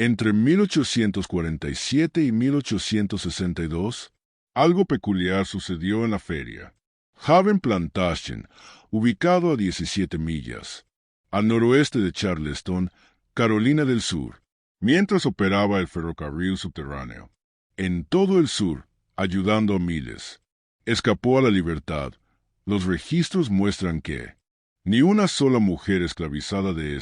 Entre 1847 y 1862, algo peculiar sucedió en la feria. Haven Plantation, ubicado a 17 millas, al noroeste de Charleston, Carolina del Sur, mientras operaba el ferrocarril subterráneo. En todo el sur, ayudando a miles. Escapó a la libertad. Los registros muestran que ni una sola mujer esclavizada de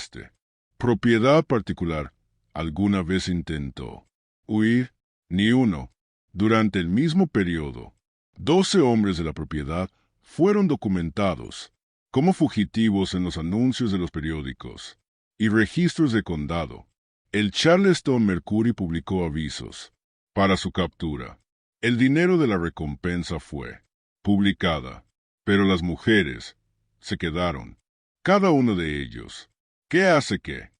propiedad particular alguna vez intentó huir, ni uno. Durante el mismo periodo, 12 hombres de la propiedad fueron documentados como fugitivos en los anuncios de los periódicos y registros de condado. El Charleston Mercury publicó avisos para su captura. El dinero de la recompensa fue publicada, pero las mujeres se quedaron, cada uno de ellos. ¿Qué hace que?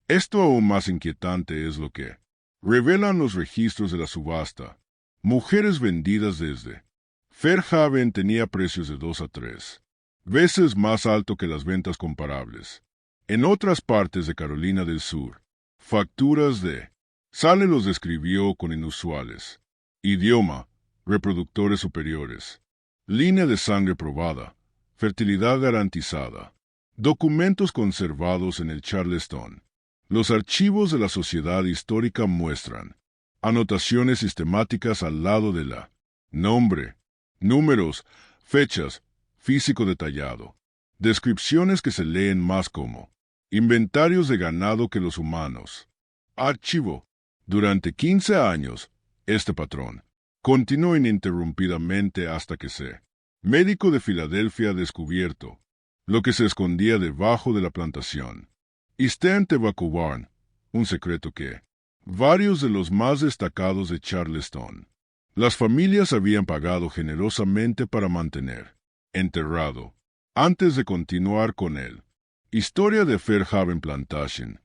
Esto aún más inquietante es lo que revelan los registros de la subasta. Mujeres vendidas desde Fairhaven tenía precios de 2 a 3 veces más alto que las ventas comparables. En otras partes de Carolina del Sur, facturas de Sale los describió con inusuales. Idioma, reproductores superiores. Línea de sangre probada. Fertilidad garantizada. Documentos conservados en el Charleston. Los archivos de la Sociedad Histórica muestran anotaciones sistemáticas al lado de la nombre, números, fechas, físico detallado. Descripciones que se leen más como inventarios de ganado que los humanos. Archivo. Durante 15 años, este patrón continuó ininterrumpidamente hasta que médico de Filadelfia descubierto lo que se escondía debajo de la plantación. Eastern Tobacco Barn, un secreto que varios de los más destacados de Charleston, las familias habían pagado generosamente para mantener enterrado, antes de continuar con él. Historia de Fairhaven Plantation.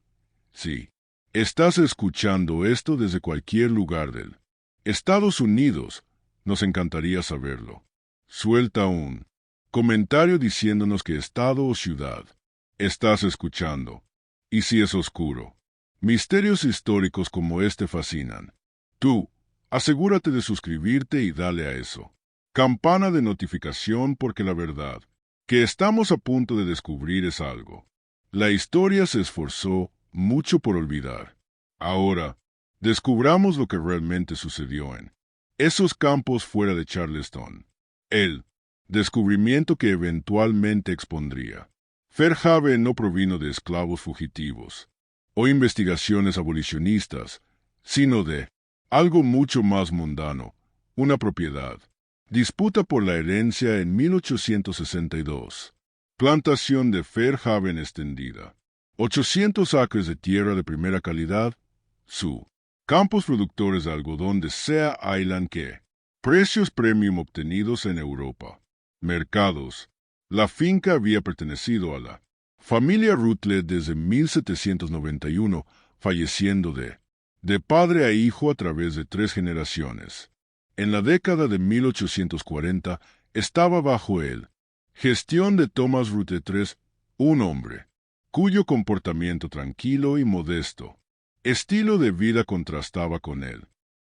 Sí, estás escuchando esto desde cualquier lugar del Estados Unidos, nos encantaría saberlo. Suelta un comentario diciéndonos qué estado o ciudad estás escuchando. Y si es oscuro. Misterios históricos como este fascinan. Tú, asegúrate de suscribirte y dale a eso. Campana de notificación porque la verdad que estamos a punto de descubrir es algo. La historia se esforzó mucho por olvidar. Ahora, descubramos lo que realmente sucedió en esos campos fuera de Charleston. El descubrimiento que eventualmente expondría. Fairhaven no provino de esclavos fugitivos o investigaciones abolicionistas, sino de algo mucho más mundano, una propiedad. Disputa por la herencia en 1862. Plantación de Fairhaven extendida. 800 acres de tierra de primera calidad. Campos productores de algodón de Sea Island que precios premium obtenidos en Europa. Mercados. La finca había pertenecido a la familia Rutledge desde 1791, falleciendo de padre a hijo a través de 3 generaciones. En la década de 1840 estaba bajo gestión de Thomas Rutledge III, un hombre cuyo comportamiento tranquilo y modesto estilo de vida contrastaba con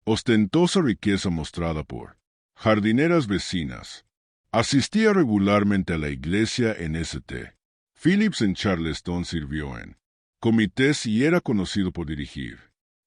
ostentosa riqueza mostrada por jardineras vecinas. Asistía regularmente a la iglesia en St. Phillips en Charleston, sirvió en comités y era conocido por dirigir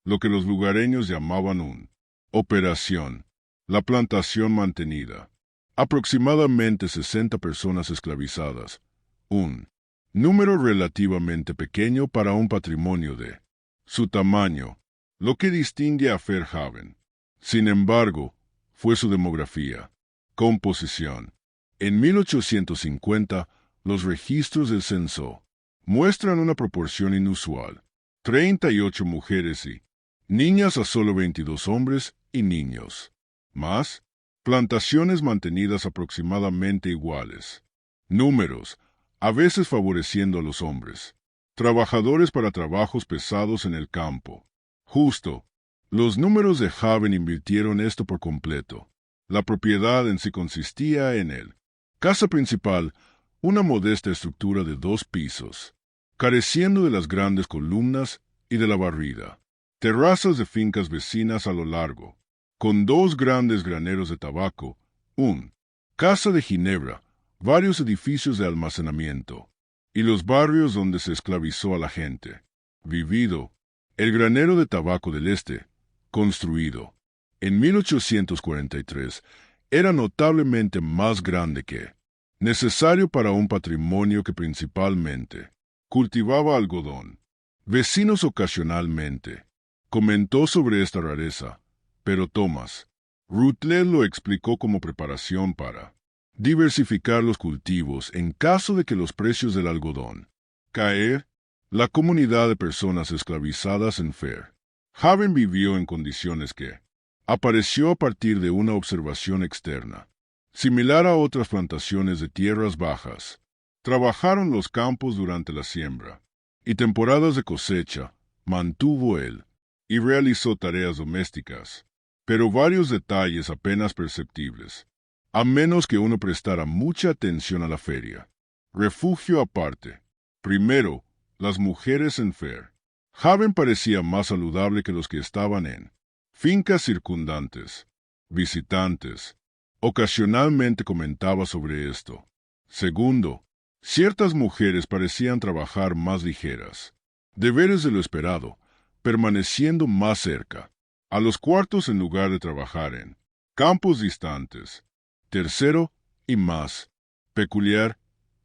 lo que los lugareños llamaban una operación, la plantación mantenida. Aproximadamente 60 personas esclavizadas, un número relativamente pequeño para un patrimonio de su tamaño, lo que distingue a Fairhaven. Sin embargo, fue su demografía. Composición. En 1850, los registros del censo muestran una proporción inusual. 38 mujeres y niñas a solo 22 hombres y niños. Más, plantaciones mantenidas aproximadamente iguales. Números, a veces favoreciendo a los hombres. Trabajadores para trabajos pesados en el campo. Justo. Los números de Haven invirtieron esto por completo. La propiedad en sí consistía en casa principal, una modesta estructura de 2 pisos, careciendo de las grandes columnas y de la barrida. terrazas de fincas vecinas a lo largo, con dos grandes graneros de tabaco, un casa de Ginebra, varios edificios de almacenamiento, y los barrios donde se esclavizó a la gente. Vivido, el granero de tabaco del Este, construido en 1843, era notablemente más grande que necesario para un patrimonio que principalmente cultivaba algodón. Vecinos ocasionalmente comentó sobre esta rareza, pero Thomas Routledge lo explicó como preparación para diversificar los cultivos en caso de que los precios del algodón caer. La comunidad de personas esclavizadas en Fair Haven vivió en condiciones que apareció a partir de una observación externa. Similar a otras plantaciones de tierras bajas, trabajaron los campos durante la siembra y temporadas de cosecha, mantuvo él y realizó tareas domésticas, pero varios detalles apenas perceptibles, a menos que uno prestara mucha atención a la feria. Refugio aparte. Primero, las mujeres en Fair Haven parecía más saludable que los que estaban en fincas circundantes. Visitantes ocasionalmente comentaba sobre esto. Segundo, ciertas mujeres parecían trabajar más ligeras, deberes de lo esperado, permaneciendo más cerca a los cuartos en lugar de trabajar en campos distantes. Tercero, y más peculiar,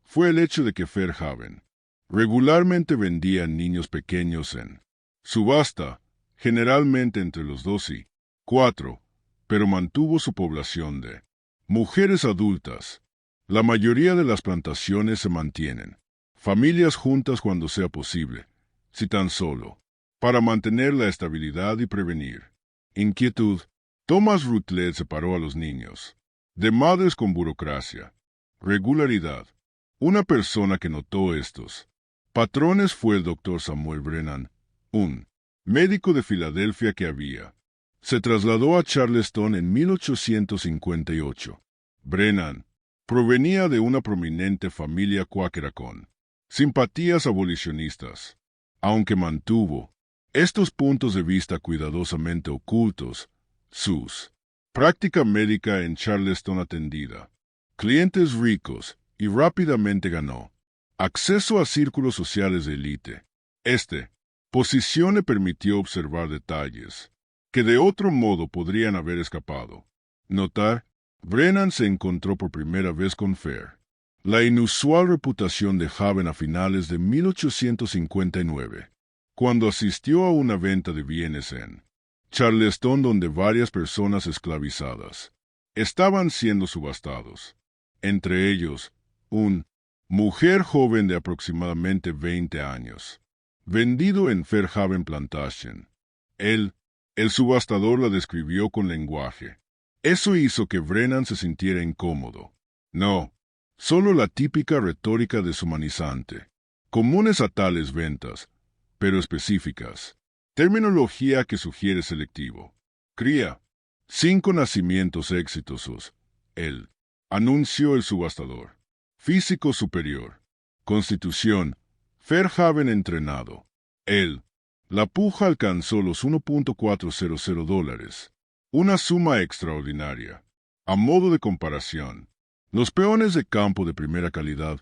fue el hecho de que Fair Haven regularmente vendía niños pequeños en subasta, generalmente entre los 2 y 4, pero mantuvo su población de mujeres adultas. La mayoría de las plantaciones se mantienen familias juntas cuando sea posible, si tan solo para mantener la estabilidad y prevenir inquietud. Thomas Routledge separó a los niños de madres con burocracia, regularidad. Una persona que notó estos patrones fue el Dr. Samuel Brennan, un médico de Filadelfia que se trasladó a Charleston en 1858. Brennan provenía de una prominente familia cuáquera con simpatías abolicionistas, aunque mantuvo estos puntos de vista cuidadosamente ocultos. Sus práctica médica en Charleston atendida clientes ricos y rápidamente ganó acceso a círculos sociales de élite. Posición le permitió observar detalles que de otro modo podrían haber escapado. Notar, Brennan se encontró por primera vez con Fair. La inusual reputación de Haven a finales de 1859, cuando asistió a una venta de bienes en Charleston donde varias personas esclavizadas estaban siendo subastados. Entre ellos, un mujer joven de aproximadamente 20 años, vendido en Fair Haven Plantation. El subastador la describió con lenguaje. Eso hizo que Brennan se sintiera incómodo. No, solo la típica retórica deshumanizante, comunes a tales ventas, pero específicas. Terminología que sugiere selectivo. Cría. 5 nacimientos exitosos. El anunció el subastador. Físico superior. Constitución. Fair Haven entrenado. La puja alcanzó los $1.400. Una suma extraordinaria. A modo de comparación, los peones de campo de primera calidad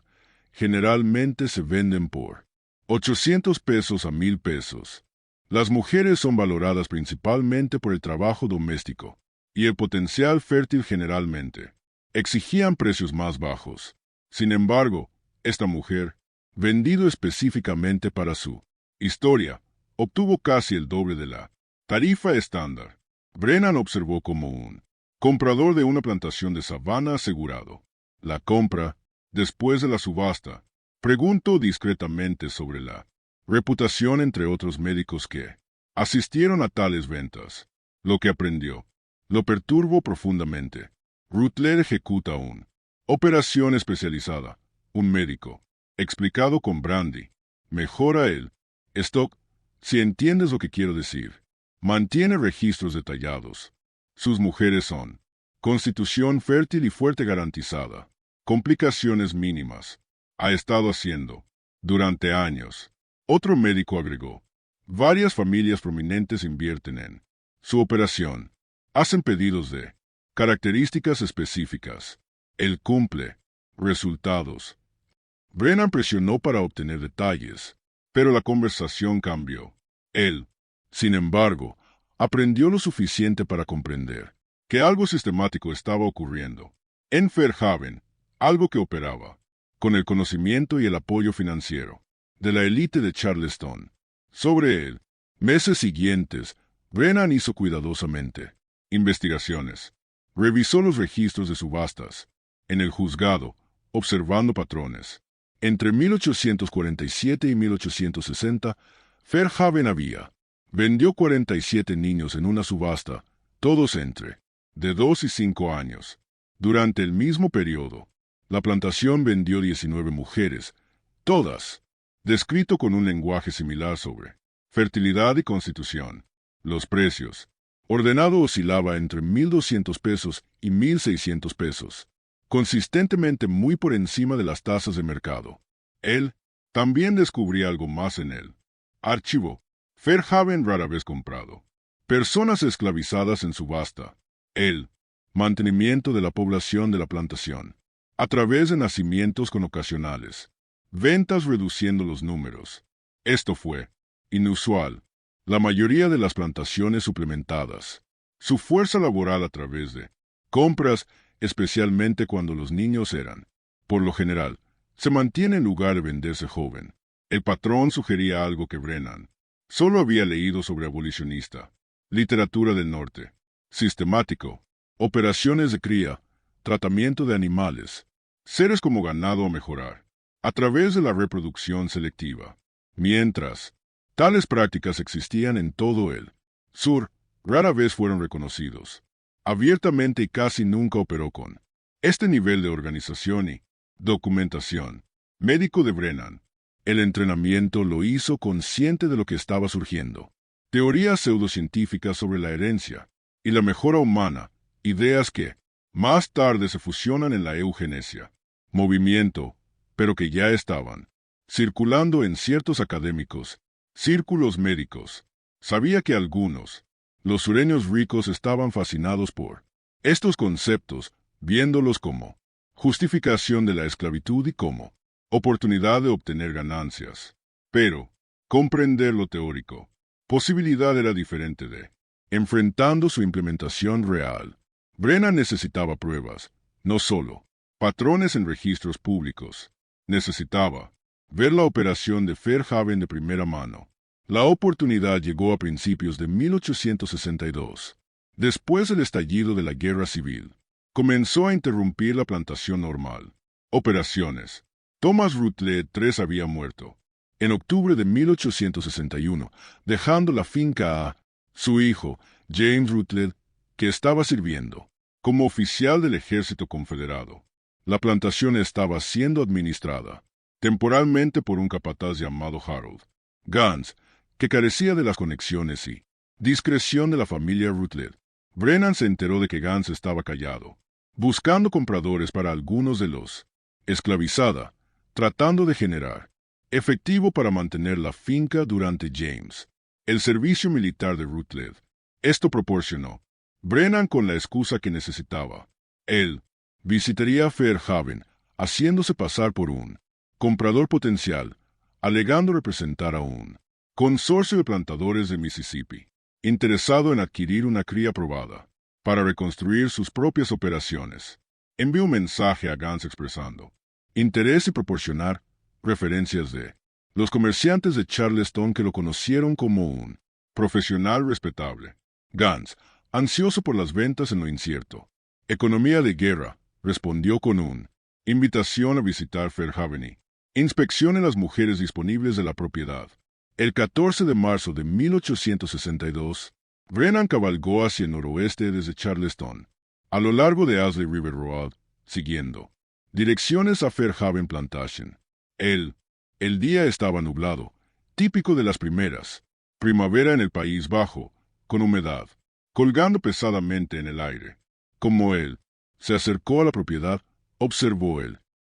generalmente se venden por $800 a $1,000. Las mujeres son valoradas principalmente por el trabajo doméstico y el potencial fértil generalmente exigían precios más bajos. Sin embargo, esta mujer, vendido específicamente para su historia, obtuvo casi el doble de la tarifa estándar. Brennan observó como un comprador de una plantación de sabana asegurado. La compra, después de la subasta, preguntó discretamente sobre la reputación entre otros médicos que asistieron a tales ventas. Lo que aprendió lo perturbó profundamente. Routledge ejecuta una operación especializada. Un médico, explicado con brandy, mejora el stock, si entiendes lo que quiero decir. Mantiene registros detallados. Sus mujeres son constitución fértil y fuerte garantizada. Complicaciones mínimas. Ha estado haciendo durante años. Otro médico agregó. Varias familias prominentes invierten en su operación. Hacen pedidos de características específicas. Él cumple resultados. Brennan presionó para obtener detalles, pero la conversación cambió. Él, sin embargo, aprendió lo suficiente para comprender que algo sistemático estaba ocurriendo. En Fairhaven, algo que operaba, con el conocimiento y el apoyo financiero de la élite de Charleston. Sobre él, meses siguientes, Brennan hizo cuidadosamente investigaciones. Revisó los registros de subastas en el juzgado, observando patrones. Entre 1847 y 1860, Fairhaven vendió 47 niños en una subasta, todos entre de 2 y 5 años. Durante el mismo periodo, la plantación vendió 19 mujeres, todas, descrito con un lenguaje similar sobre fertilidad y constitución. Los precios, ordenado oscilaba entre $1,200 y $1,600, consistentemente muy por encima de las tasas de mercado. Él también descubría algo más en él. Archivo. Fairhaven rara vez comprado. Personas esclavizadas en subasta. Él. Mantenimiento de la población de la plantación. A través de nacimientos con ocasionales. Ventas reduciendo los números. Esto fue inusual. La mayoría de las plantaciones suplementadas. Su fuerza laboral a través de compras, especialmente cuando los niños eran, por lo general, se mantiene en lugar de venderse joven. El patrón sugería algo que Brennan solo había leído sobre abolicionista, literatura del norte, sistemático, operaciones de cría, tratamiento de animales, seres como ganado a mejorar, a través de la reproducción selectiva. Mientras, tales prácticas existían en todo el sur, rara vez fueron reconocidos. Abiertamente y casi nunca operó con este nivel de organización y documentación. Médico de Brennan. El entrenamiento lo hizo consciente de lo que estaba surgiendo. Teorías pseudocientíficas sobre la herencia y la mejora humana, ideas que más tarde se fusionan en la eugenesia. Movimiento, pero que ya estaban circulando en ciertos académicos, círculos médicos. Sabía que algunos, los sureños ricos, estaban fascinados por estos conceptos, viéndolos como justificación de la esclavitud y como oportunidad de obtener ganancias. Pero, comprender lo teórico, posibilidad era diferente de enfrentando su implementación real. Brennan necesitaba pruebas, no solo patrones en registros públicos. Necesitaba ver la operación de Fairhaven de primera mano. La oportunidad llegó a principios de 1862. Después del estallido de la Guerra Civil, comenzó a interrumpir la plantación normal. Operaciones. Thomas Rutledge III había muerto en octubre de 1861, dejando la finca a su hijo, James Rutledge, que estaba sirviendo como oficial del ejército confederado. La plantación estaba siendo administrada temporalmente por un capataz llamado Harold Gans, que carecía de las conexiones y discreción de la familia Rutledge. Brennan se enteró de que Gans estaba callado, buscando compradores para algunos de los esclavizada, tratando de generar efectivo para mantener la finca durante James, el servicio militar de Rutledge. Esto proporcionó Brennan con la excusa que necesitaba. Él visitaría Fairhaven, haciéndose pasar por un comprador potencial, alegando representar a un consorcio de plantadores de Mississippi, interesado en adquirir una cría probada para reconstruir sus propias operaciones. Envió un mensaje a Gans expresando interés y proporcionar referencias de los comerciantes de Charleston que lo conocieron como un profesional respetable. Gans, ansioso por las ventas en lo incierto, economía de guerra, respondió con una invitación a visitar Fairhaven y inspeccione las mujeres disponibles de la propiedad. El 14 de marzo de 1862, Brennan cabalgó hacia el noroeste desde Charleston, a lo largo de Asley River Road, siguiendo direcciones a Fairhaven Plantation. El día estaba nublado, típico de las primeras primavera en el País Bajo, con humedad colgando pesadamente en el aire. Como él se acercó a la propiedad, observó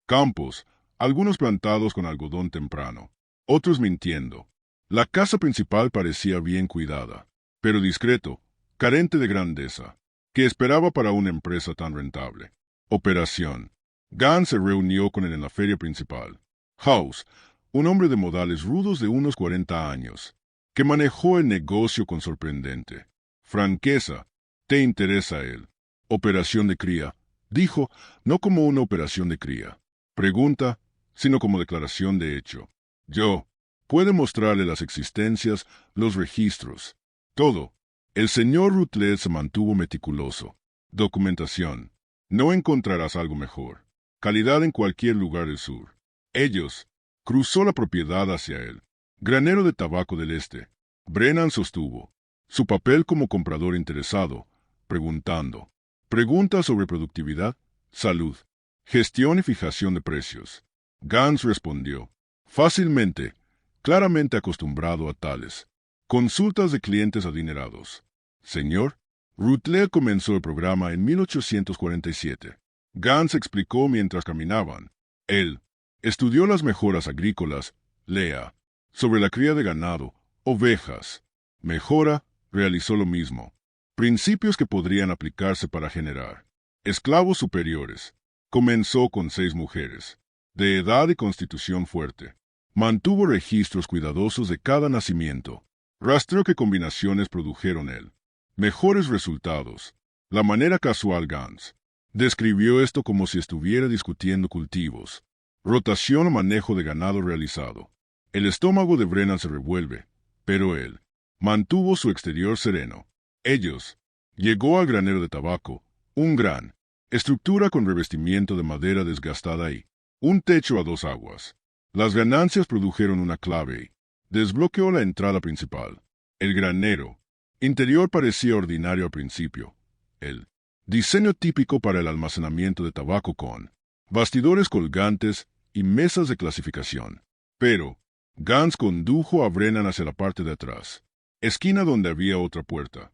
campos, algunos plantados con algodón temprano, otros mintiendo, La casa principal parecía bien cuidada, pero discreto, carente de grandeza. ¿Qué esperaba para una empresa tan rentable? Operación. Gans se reunió con él en la feria principal. House, un hombre de modales rudos de unos 40 años, que manejó el negocio con sorprendente franqueza. ¿Te interesa él? Operación de cría, dijo, no como una operación de cría. Pregunta, sino como declaración de hecho. Yo. Puede mostrarle las existencias, los registros. Todo. El señor Rutledge se mantuvo meticuloso. Documentación. No encontrarás algo mejor. Calidad en cualquier lugar del sur. Ellos. Cruzó la propiedad hacia él. Granero de tabaco del este. Brennan sostuvo su papel como comprador interesado, preguntando. Preguntas sobre productividad, salud, gestión y fijación de precios. Gans respondió. Fácilmente, claramente acostumbrado a tales. Consultas de clientes adinerados. Señor, Rutledge comenzó el programa en 1847. Gans explicó mientras caminaban. Él estudió las mejoras agrícolas, lea, sobre la cría de ganado, ovejas. Mejora, realizó lo mismo. Principios que podrían aplicarse para generar esclavos superiores. Comenzó con 6 mujeres, de edad y constitución fuerte. Mantuvo registros cuidadosos de cada nacimiento. Rastreó qué combinaciones produjeron él. Mejores resultados. La manera casual Gans describió esto como si estuviera discutiendo cultivos. Rotación o manejo de ganado realizado. El estómago de Brennan se revuelve, pero él mantuvo su exterior sereno. Ellos. Llegó al granero de tabaco, un gran estructura con revestimiento de madera desgastada y un techo a 2 aguas. Las ganancias produjeron una clave y desbloqueó la entrada principal. El granero interior parecía ordinario al principio. El diseño típico para el almacenamiento de tabaco con bastidores colgantes y mesas de clasificación. Pero Gans condujo a Brennan hacia la parte de atrás, esquina donde había otra puerta.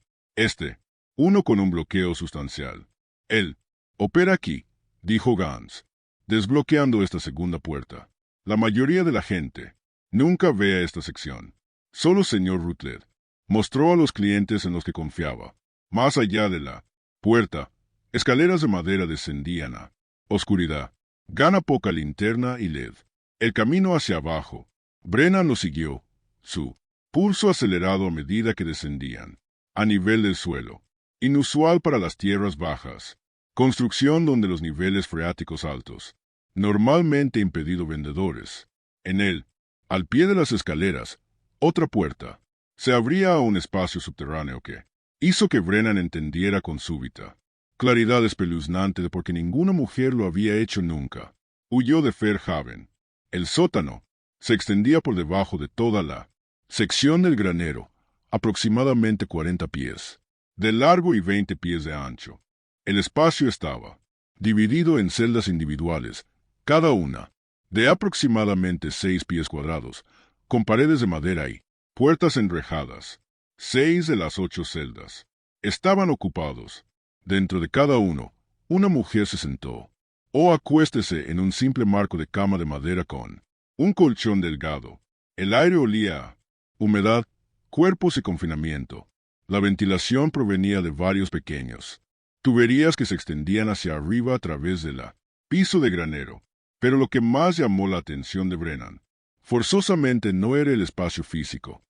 Uno con un bloqueo sustancial. Él opera aquí, dijo Gans, desbloqueando esta segunda puerta. La mayoría de la gente nunca ve a esta sección. Solo señor Rutledge mostró a los clientes en los que confiaba. Más allá de la puerta, escaleras de madera descendían a oscuridad. Gana poca linterna y LED. El camino hacia abajo. Brennan lo siguió, su pulso acelerado a medida que descendían, a nivel del suelo, inusual para las tierras bajas, construcción donde los niveles freáticos altos, normalmente impedido vendedores. En él, al pie de las escaleras, otra puerta, se abría a un espacio subterráneo que hizo que Brennan entendiera con súbita claridad espeluznante de por qué ninguna mujer lo había hecho nunca. Huyó de Fairhaven. El sótano se extendía por debajo de toda la sección del granero, aproximadamente 40 pies de largo y 20 pies de ancho. El espacio estaba dividido en celdas individuales, cada una de aproximadamente 6 pies cuadrados, con paredes de madera y puertas enrejadas. 6 de las 8 celdas estaban ocupados. Dentro de cada uno, una mujer se sentó, o acuéstese en un simple marco de cama de madera con un colchón delgado. El aire olía a humedad, cuerpos y confinamiento. La ventilación provenía de varios pequeños tuberías que se extendían hacia arriba a través de la piso de granero. Pero lo que más llamó la atención de Brennan, forzosamente no era el espacio físico.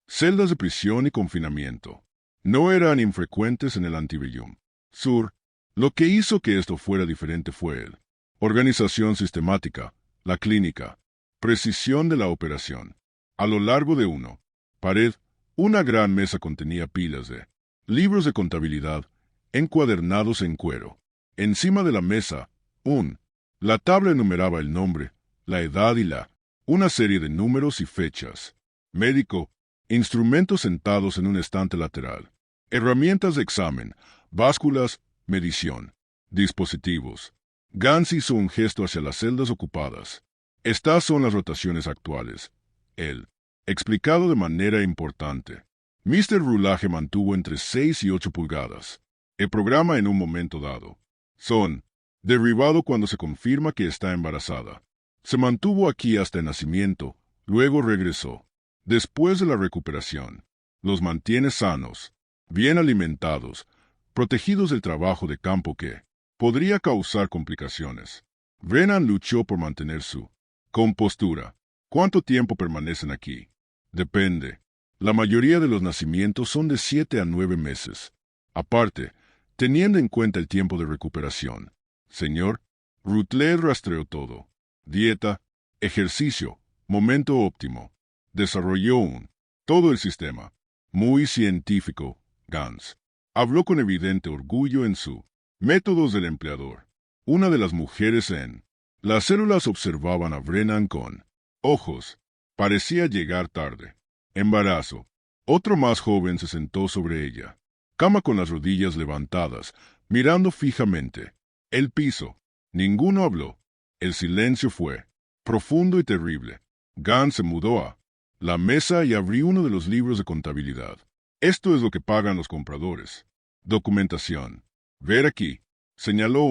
Celdas de prisión y confinamiento no eran infrecuentes en el Antebellum Sur. Lo que hizo que esto fuera diferente fue el organización sistemática, la clínica, precisión de la operación. A lo largo de pared, una gran mesa contenía pilas de libros de contabilidad encuadernados en cuero. Encima de la mesa, la tabla enumeraba el nombre, la edad y una serie de números y fechas. Médico, instrumentos sentados en un estante lateral, herramientas de examen, básculas, medición, dispositivos. Gans hizo un gesto hacia las celdas ocupadas. Estas son las rotaciones actuales. Él, explicado de manera importante. Mr. Rulaje mantuvo entre 6 y 8 pulgadas. El programa en un momento dado. Son derribado cuando se confirma que está embarazada. Se mantuvo aquí hasta el nacimiento, luego regresó. Después de la recuperación, los mantiene sanos, bien alimentados, protegidos del trabajo de campo que podría causar complicaciones. Brennan luchó por mantener su compostura. ¿Cuánto tiempo permanecen aquí? Depende. La mayoría de los nacimientos son de 7 a 9 meses. Aparte, teniendo en cuenta el tiempo de recuperación. Señor, Rutledge rastreó todo. Dieta, ejercicio, momento óptimo. Desarrolló todo el sistema. Muy científico, Gans. Habló con evidente orgullo en su métodos del empleador. Una de las mujeres en las células observaban a Brennan con ojos. Parecía llegar tarde. Embarazo. Otro más joven se sentó sobre ella. Cama con las rodillas levantadas, mirando fijamente. El piso. Ninguno habló. El silencio fue profundo y terrible. Gans se mudó a la mesa y abrió uno de los libros de contabilidad. Esto es lo que pagan los compradores. Documentación. Ver aquí. Señaló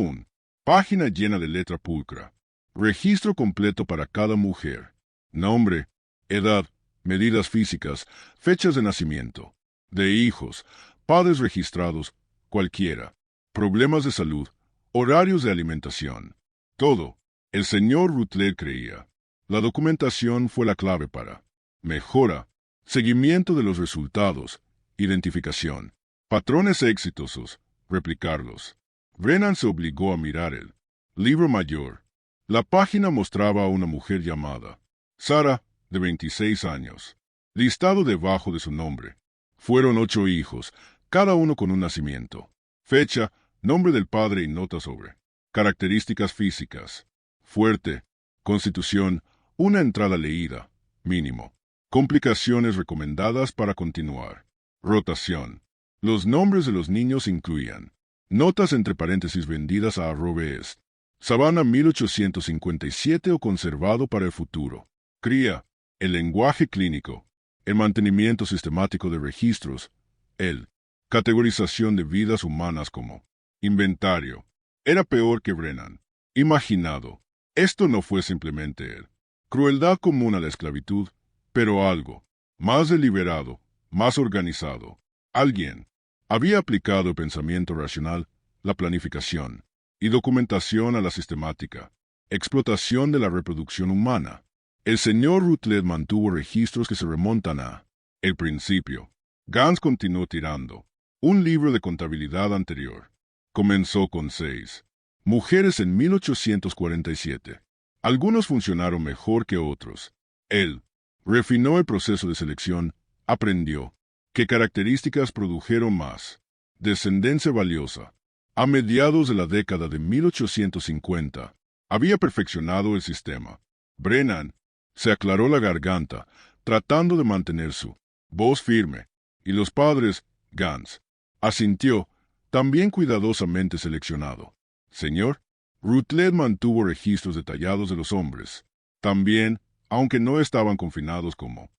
página llena de letra pulcra. Registro completo para cada mujer. Nombre, edad, medidas físicas, fechas de nacimiento. De hijos, padres registrados, cualquiera. Problemas de salud, horarios de alimentación. Todo. El señor Rutledge creía. La documentación fue la clave para mejora, seguimiento de los resultados, identificación, patrones exitosos, replicarlos. Brennan se obligó a mirar el libro mayor. La página mostraba a una mujer llamada Sara, de 26 años. Listado debajo de su nombre. Fueron 8 hijos, cada uno con un nacimiento. Fecha, nombre del padre y nota sobre características físicas. Fuerte, constitución, una entrada leída, mínimo. Complicaciones recomendadas para continuar. Rotación. Los nombres de los niños incluían notas entre paréntesis vendidas a @est. Sabana 1857 o conservado para el futuro. Cría. El lenguaje clínico. El mantenimiento sistemático de registros. El categorización de vidas humanas como inventario. Era peor que Brennan. Imaginado. Esto no fue simplemente él. Crueldad común a la esclavitud, pero algo más deliberado, más organizado. Alguien había aplicado el pensamiento racional, la planificación y documentación a la sistemática, explotación de la reproducción humana. El señor Rutledge mantuvo registros que se remontan a el principio. Gans continuó tirando un libro de contabilidad anterior. Comenzó con 6 mujeres en 1847. Algunos funcionaron mejor que otros. Él refinó el proceso de selección, aprendió qué características produjeron más descendencia valiosa. A mediados de la década de 1850, había perfeccionado el sistema. Brennan se aclaró la garganta, tratando de mantener su voz firme, y los padres, Gans, asintió, también cuidadosamente seleccionado. Señor, Rutledge mantuvo registros detallados de los hombres. También, aunque no estaban confinados como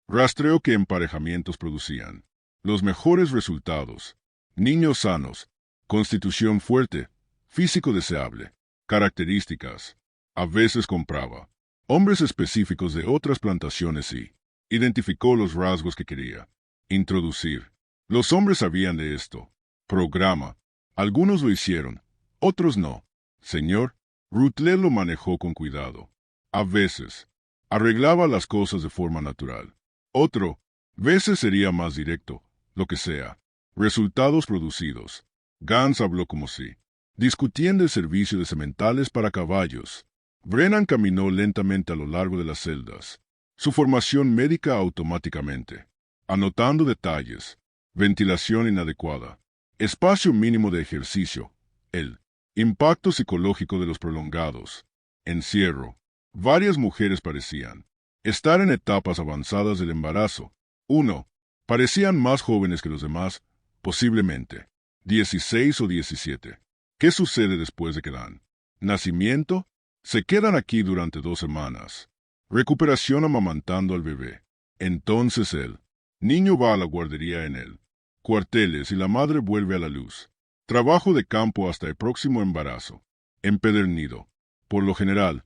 rastreó qué emparejamientos producían los mejores resultados. Niños sanos, constitución fuerte, físico deseable, características. A veces compraba hombres específicos de otras plantaciones y identificó los rasgos que quería introducir. Los hombres sabían de esto. Programa. Algunos lo hicieron, otros no. Señor, Rutledge lo manejó con cuidado. A veces, arreglaba las cosas de forma natural. Otro, veces sería más directo, lo que sea. Resultados producidos. Gans habló como si discutiendo el servicio de sementales para caballos. Brennan caminó lentamente a lo largo de las celdas. Su formación médica automáticamente. Anotando detalles. Ventilación inadecuada. Espacio mínimo de ejercicio. El impacto psicológico de los prolongados. Encierro. Varias mujeres parecían estar en etapas avanzadas del embarazo. 1. Parecían más jóvenes que los demás, posiblemente 16 o 17. ¿Qué sucede después de que dan nacimiento? Se quedan aquí durante 2 semanas. Recuperación amamantando al bebé. Entonces el niño va a la guardería en él. Cuarteles y la madre vuelve a la luz. Trabajo de campo hasta el próximo embarazo. Empedernido. Por lo general,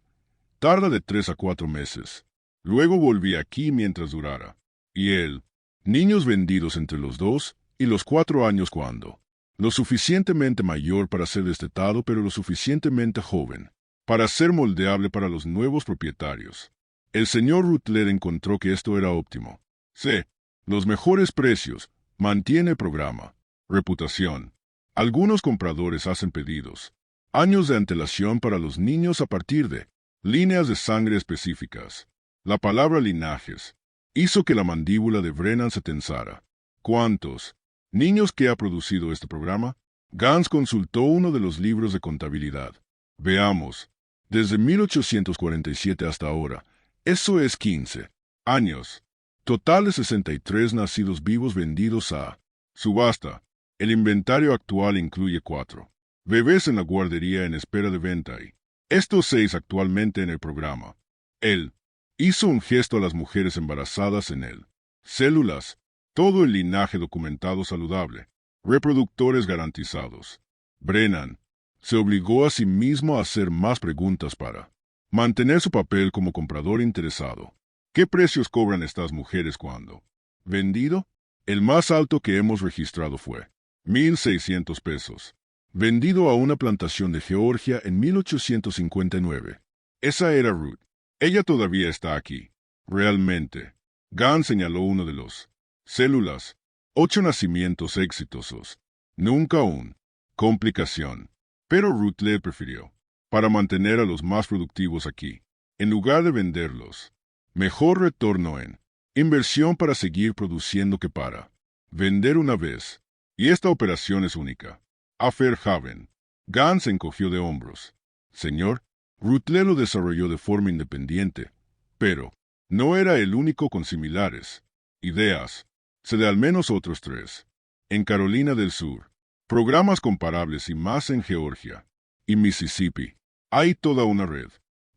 tarda de 3 a 4 meses. Luego volví aquí mientras durara. Y él, niños vendidos entre los 2 y los 4 años cuando. Lo suficientemente mayor para ser destetado, pero lo suficientemente joven para ser moldeable para los nuevos propietarios. El señor Rutler encontró que esto era óptimo. C. Los mejores precios. Mantiene el programa. Reputación. Algunos compradores hacen pedidos. Años de antelación para los niños a partir de líneas de sangre específicas. La palabra linajes hizo que la mandíbula de Brennan se tensara. ¿Cuántos niños que ha producido este programa? Gans consultó uno de los libros de contabilidad. Veamos. Desde 1847 hasta ahora, eso es 15 años. Total de 63 nacidos vivos vendidos a subasta. El inventario actual incluye 4 bebés en la guardería en espera de venta y estos 6 actualmente en el programa. Él hizo un gesto a las mujeres embarazadas en él. Células, todo el linaje documentado saludable, reproductores garantizados. Brennan se obligó a sí mismo a hacer más preguntas para mantener su papel como comprador interesado. ¿Qué precios cobran estas mujeres cuando? ¿Vendido? El más alto que hemos registrado fue 1,600 pesos. Vendido a una plantación de Georgia en 1859. Esa era Ruth. Ella todavía está aquí. Realmente. Gans señaló uno de los células. 8 nacimientos exitosos. Nunca un complicación. Pero Ruth le prefirió. Para mantener a los más productivos aquí. En lugar de venderlos. Mejor retorno en inversión para seguir produciendo que para vender una vez. Y esta operación es única. A Fairhaven. Gans se encogió de hombros. Señor, Rutler lo desarrolló de forma independiente, pero no era el único con similares ideas. Sé de al menos otros 3. En Carolina del Sur. Programas comparables y más en Georgia y Mississippi. Hay toda una red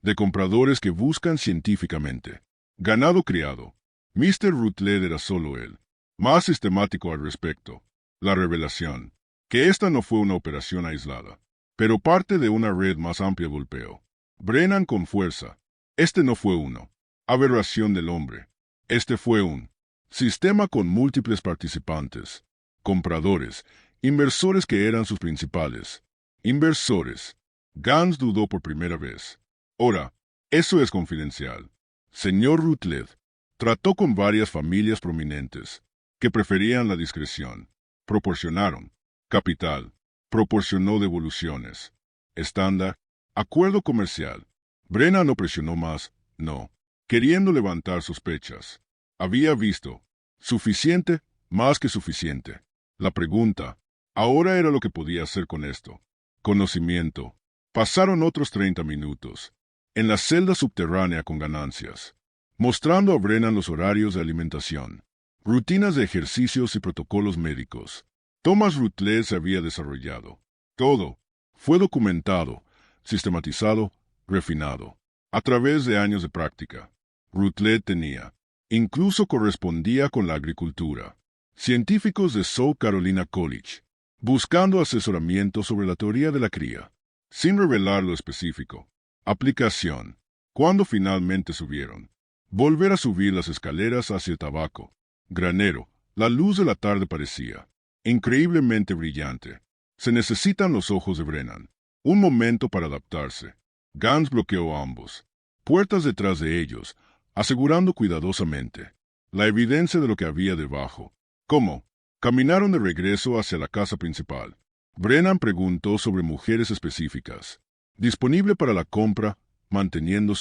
de compradores que buscan científicamente ganado criado. Mr. Rutler era solo él. Más sistemático al respecto. La revelación que esta no fue una operación aislada, pero parte de una red más amplia golpeó. Brennan con fuerza. Este no fue uno. Aberración del hombre. Este fue un sistema con múltiples participantes. Compradores. Inversores que eran sus principales. Inversores. Gans dudó por primera vez. Ahora, eso es confidencial. Señor Rutler trató con varias familias prominentes que preferían la discreción. Proporcionaron capital, proporcionó devoluciones, estándar, acuerdo comercial. Brennan no presionó más, no, queriendo levantar sospechas. Había visto, suficiente, más que suficiente. La pregunta, ahora era lo que podía hacer con esto. Conocimiento. Pasaron otros 30 minutos, en la celda subterránea con ganancias, mostrando a Brennan los horarios de alimentación, rutinas de ejercicios y protocolos médicos. Thomas Rutler se había desarrollado. Todo fue documentado, sistematizado, refinado, a través de años de práctica. Rutler tenía, incluso correspondía con la agricultura. Científicos de South Carolina College, buscando asesoramiento sobre la teoría de la cría, sin revelar lo específico. Aplicación. Cuando finalmente subieron, volver a subir las escaleras hacia el tabaco. Granero, la luz de la tarde parecía increíblemente brillante. Se necesitan los ojos de Brennan. Un momento para adaptarse. Gans bloqueó a ambos. Puertas detrás de ellos, asegurando cuidadosamente la evidencia de lo que había debajo. ¿Cómo? Caminaron de regreso hacia la casa principal. Brennan preguntó sobre mujeres específicas. Disponible para la compra, manteniendo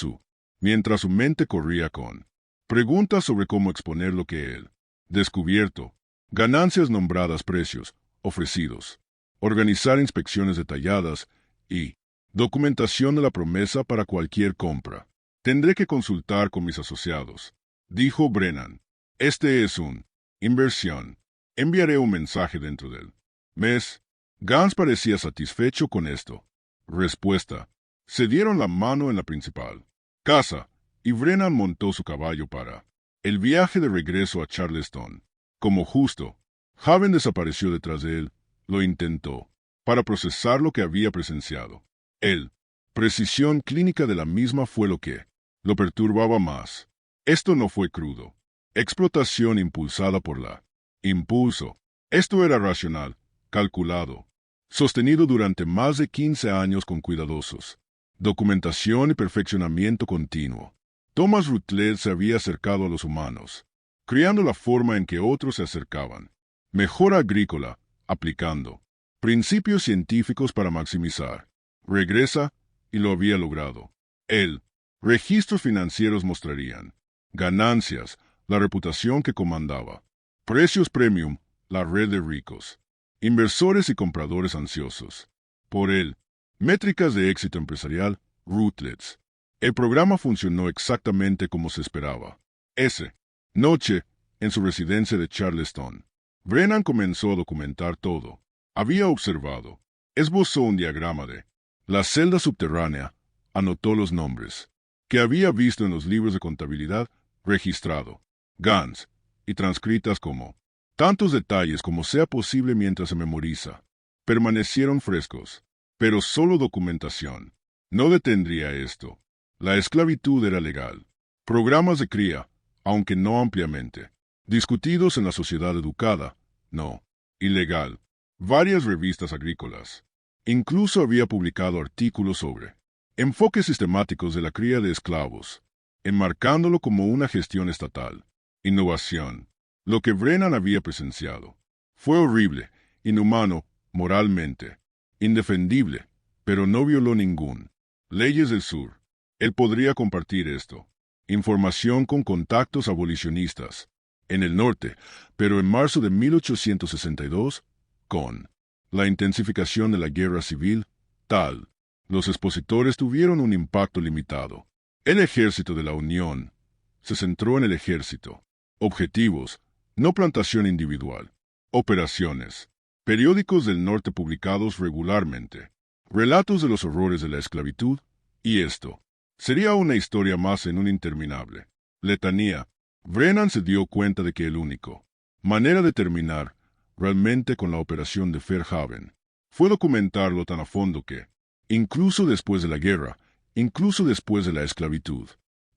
mientras su mente corría con preguntas sobre cómo exponer lo que él descubierto. Ganancias nombradas, precios ofrecidos, organizar inspecciones detalladas y documentación de la promesa para cualquier compra. Tendré que consultar con mis asociados, dijo Brennan. Este es un inversión. Enviaré un mensaje dentro del mes. Gans parecía satisfecho con esto. Respuesta. Se dieron la mano en la principal casa y Brennan montó su caballo para el viaje de regreso a Charleston. Como justo, Haven desapareció detrás de él, lo intentó, para procesar lo que había presenciado. Precisión clínica de la misma fue lo que lo perturbaba más. Esto no fue crudo. Explotación impulsada por la impulso. Esto era racional, calculado, sostenido durante más de 15 años con cuidadosos documentación y perfeccionamiento continuo. Thomas Rutledge se había acercado a los humanos, creando la forma en que otros se acercaban. Mejora agrícola, aplicando principios científicos para maximizar. Regresa, y lo había logrado. Registros financieros mostrarían ganancias, la reputación que comandaba. Precios premium, la red de ricos. Inversores y compradores ansiosos. Por él, métricas de éxito empresarial, Rutledge. El programa funcionó exactamente como se esperaba. Noche, en su residencia de Charleston, Brennan comenzó a documentar todo. Había observado, esbozó un diagrama de la celda subterránea, anotó los nombres que había visto en los libros de contabilidad registrado, GANs, y transcritas como tantos detalles como sea posible mientras se memoriza. Permanecieron frescos, pero solo documentación. No detendría esto. La esclavitud era legal. Programas de cría, aunque no ampliamente, discutidos en la sociedad educada, no. Ilegal. Varias revistas agrícolas. Incluso había publicado artículos sobre enfoques sistemáticos de la cría de esclavos, enmarcándolo como una gestión estatal. Innovación. Lo que Brennan había presenciado. Fue horrible, inhumano, moralmente, indefendible, pero no violó ningún leyes del sur. Él podría compartir esto. Información con contactos abolicionistas en el norte, pero en marzo de 1862, con la intensificación de la guerra civil, los expositores tuvieron un impacto limitado. El ejército de la Unión se centró en el ejército. Objetivos, no plantación individual. Operaciones. Periódicos del norte publicados regularmente. Relatos de los horrores de la esclavitud, y esto sería una historia más en un interminable letanía. Brennan se dio cuenta de que el único manera de terminar realmente con la operación de Fairhaven fue documentarlo tan a fondo que, incluso después de la guerra, incluso después de la esclavitud,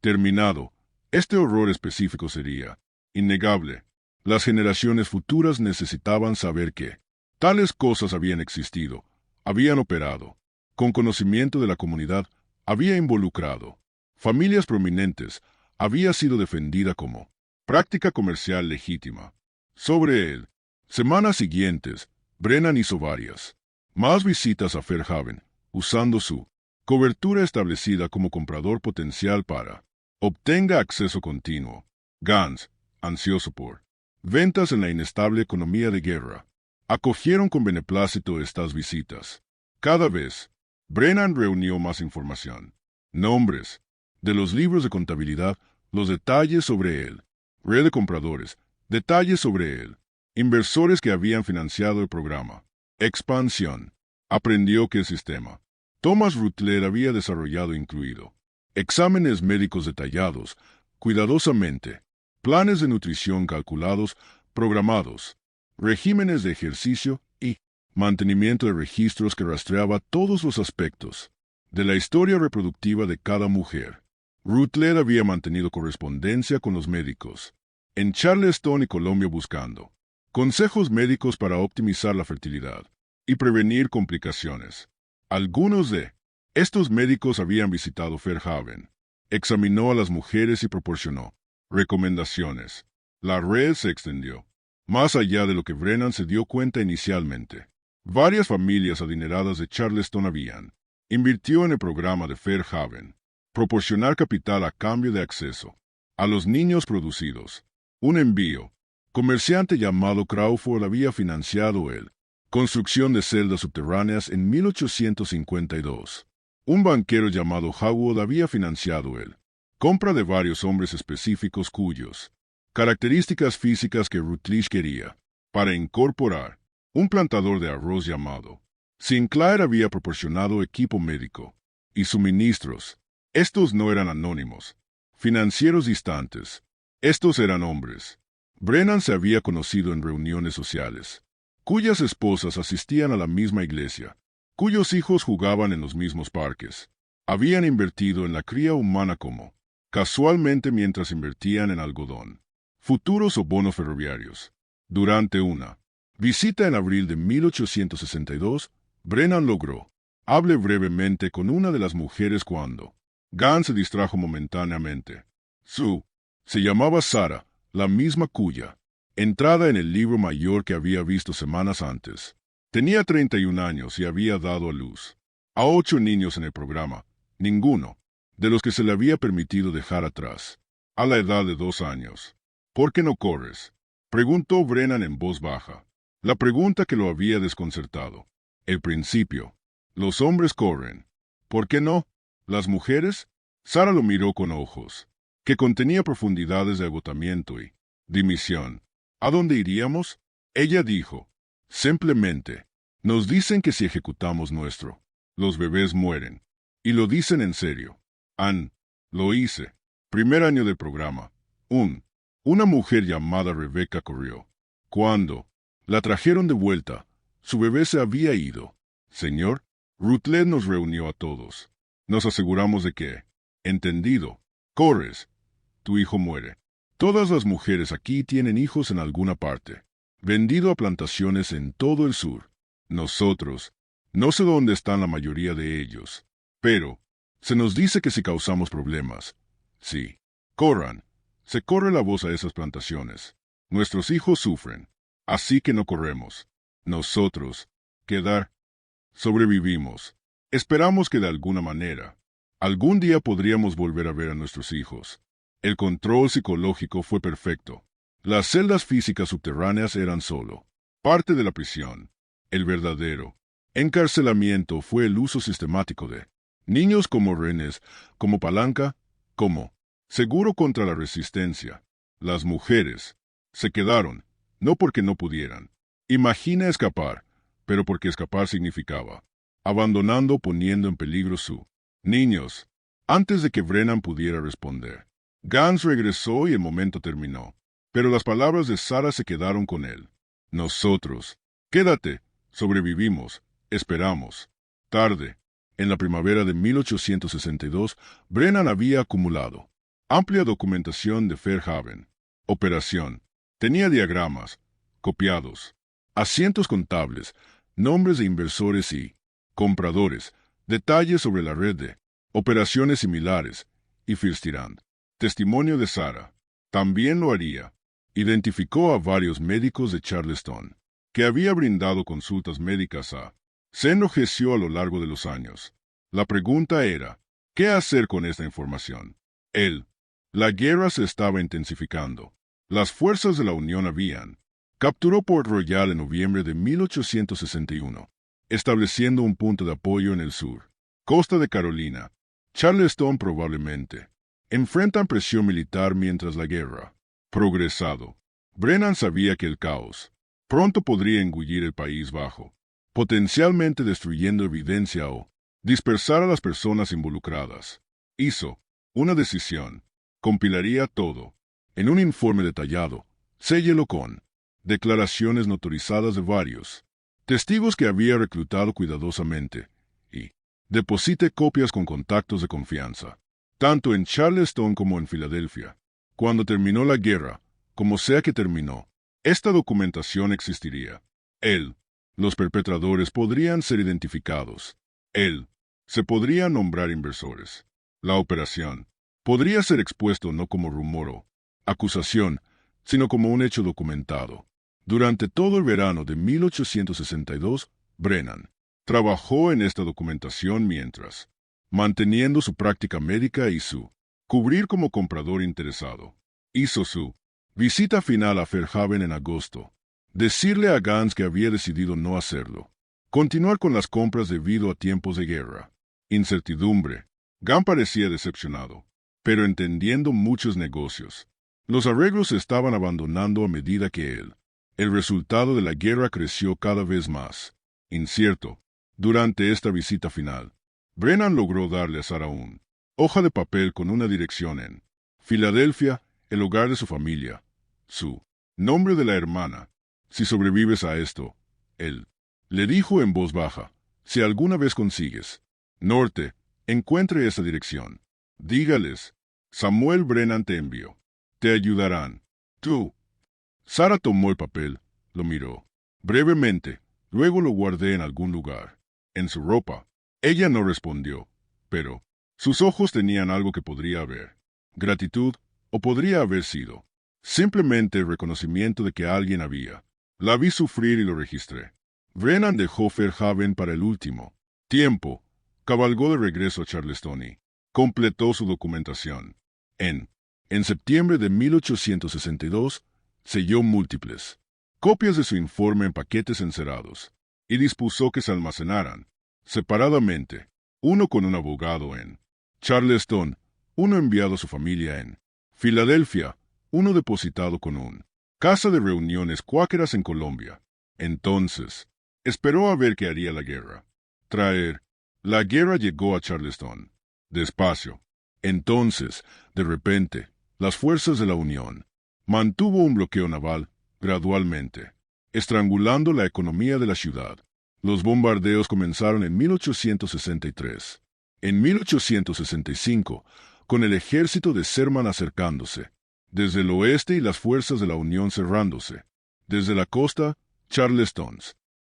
terminado, este horror específico sería innegable. Las generaciones futuras necesitaban saber que tales cosas habían existido, habían operado, con conocimiento de la comunidad, había involucrado familias prominentes, había sido defendida como práctica comercial legítima. Sobre él, semanas siguientes, Brennan hizo varias más visitas a Fairhaven, usando su cobertura establecida como comprador potencial para obtenga acceso continuo. Gans, ansioso por ventas en la inestable economía de guerra, acogieron con beneplácito estas visitas. Cada vez, Brennan reunió más información, nombres, de los libros de contabilidad, los detalles sobre él, red de compradores, detalles sobre él, inversores que habían financiado el programa, expansión. Aprendió que el sistema Thomas Rutledge había desarrollado incluido exámenes médicos detallados, cuidadosamente, planes de nutrición calculados, programados, regímenes de ejercicio y mantenimiento de registros que rastreaba todos los aspectos de la historia reproductiva de cada mujer. Rutledge había mantenido correspondencia con los médicos en Charleston y Colombia buscando consejos médicos para optimizar la fertilidad y prevenir complicaciones. Algunos de estos médicos habían visitado Fairhaven, examinó a las mujeres y proporcionó recomendaciones. La red se extendió más allá de lo que Brennan se dio cuenta inicialmente. Varias familias adineradas de Charleston habían invirtió en el programa de Fairhaven, proporcionar capital a cambio de acceso a los niños producidos. Un envío. Comerciante llamado Crawford había financiado el construcción de celdas subterráneas en 1852. Un banquero llamado Howard había financiado el compra de varios hombres específicos cuyos características físicas que Rutledge quería para incorporar. Un plantador de arroz llamado Sinclair había proporcionado equipo médico y suministros. Estos no eran anónimos, financieros distantes. Estos eran hombres. Brennan se había conocido en reuniones sociales, cuyas esposas asistían a la misma iglesia, cuyos hijos jugaban en los mismos parques. Habían invertido en la cría humana como casualmente mientras invertían en algodón, futuros o bonos ferroviarios. Durante una visita en abril de 1862, Brennan logró hable brevemente con una de las mujeres cuando Gans se distrajo momentáneamente. Sue se llamaba Sarah, la misma cuya entrada en el libro mayor que había visto semanas antes. Tenía 31 años y había dado a luz a 8 niños en el programa, ninguno de los que se le había permitido dejar atrás, a la edad de 2 años. ¿Por qué no corres?, preguntó Brennan en voz baja. La pregunta que lo había desconcertado. El principio. Los hombres corren. ¿Por qué no? ¿Las mujeres? Sara lo miró con ojos que contenía profundidades de agotamiento y dimisión. ¿A dónde iríamos? Ella dijo. Simplemente. Nos dicen que si ejecutamos los bebés mueren. Y lo dicen en serio. Lo hice. Primer año del programa. Una mujer llamada Rebecca corrió. Cuando la trajeron de vuelta, su bebé se había ido. Señor, Rutledge nos reunió a todos. Nos aseguramos de que, entendido, corres, tu hijo muere. Todas las mujeres aquí tienen hijos en alguna parte. Vendido a plantaciones en todo el sur. Nosotros, no sé dónde están la mayoría de ellos, pero se nos dice que si causamos problemas, sí, corran, se corre la voz a esas plantaciones. Nuestros hijos sufren, así que no corremos. Nosotros, sobrevivimos. Esperamos que de alguna manera, algún día podríamos volver a ver a nuestros hijos. El control psicológico fue perfecto. Las celdas físicas subterráneas eran solo parte de la prisión. El verdadero encarcelamiento fue el uso sistemático de niños como rehenes, como palanca, como seguro contra la resistencia. Las mujeres se quedaron, no porque no pudieran. Imagina escapar, pero porque escapar significaba abandonando, poniendo en peligro su niños. Antes de que Brennan pudiera responder, Gans regresó y el momento terminó. Pero las palabras de Sarah se quedaron con él. Nosotros, quédate, sobrevivimos, esperamos. Tarde, en la primavera de 1862, Brennan había acumulado amplia documentación de Fairhaven. Operación. Tenía diagramas, copiados, asientos contables, nombres de inversores y compradores, detalles sobre la red de operaciones similares, y Firstrand. Testimonio de Sarah. También lo haría. Identificó a varios médicos de Charleston, que había brindado consultas médicas a. Se enrojeció a lo largo de los años. La pregunta era, ¿qué hacer con esta información? La guerra se estaba intensificando. Las fuerzas de la Unión habían capturó Port Royal en noviembre de 1861, estableciendo un punto de apoyo en el sur. Costa de Carolina. Charleston probablemente. Enfrentan presión militar mientras la guerra progresado. Brennan sabía que el caos pronto podría engullir el país bajo, potencialmente destruyendo evidencia o dispersar a las personas involucradas. Hizo una decisión. Compilaría todo en un informe detallado, séllelo con declaraciones notorizadas de varios testigos que había reclutado cuidadosamente y deposite copias con contactos de confianza, tanto en Charleston como en Filadelfia. Cuando terminó la guerra, como sea que terminó, esta documentación existiría. Los perpetradores podrían ser identificados. Se podría nombrar inversores. La operación podría ser expuesto no como rumor o acusación, sino como un hecho documentado. Durante todo el verano de 1862, Brennan trabajó en esta documentación mientras manteniendo su práctica médica y su cubrir como comprador interesado. Hizo su visita final a Fairhaven en agosto. Decirle a Gans que había decidido no hacerlo. Continuar con las compras debido a tiempos de guerra. Incertidumbre. Gans parecía decepcionado, pero entendiendo muchos negocios. Los arreglos se estaban abandonando a medida que el resultado de la guerra creció cada vez más incierto. Durante esta visita final, Brennan logró darle a Sarah un hoja de papel con una dirección en Filadelfia, el hogar de su familia, su nombre de la hermana. Si sobrevives a esto, él le dijo en voz baja, si alguna vez consigues norte, encuentre esa dirección. Dígales, Samuel Brennan te envió. Te ayudarán. Tú. Sara tomó el papel, lo miró. Brevemente, luego lo guardé en algún lugar. En su ropa. Ella no respondió, pero sus ojos tenían algo que podría haber. Gratitud, o podría haber sido simplemente el reconocimiento de que alguien había. La vi sufrir y lo registré. Brennan dejó Fairhaven para el último tiempo. Cabalgó de regreso a Charleston y completó su documentación. En septiembre de 1862, selló múltiples copias de su informe en paquetes encerados y dispuso que se almacenaran separadamente, uno con un abogado en Charleston, uno enviado a su familia en Filadelfia, uno depositado con un casa de reuniones cuáqueras en Colombia. Entonces, esperó a ver qué haría la guerra. La guerra llegó a Charleston. Despacio. Entonces, de repente, las fuerzas de la Unión mantuvo un bloqueo naval gradualmente, estrangulando la economía de la ciudad. Los bombardeos comenzaron en 1863. En 1865, con el ejército de Sherman acercándose desde el oeste y las fuerzas de la Unión cerrándose desde la costa, Charleston.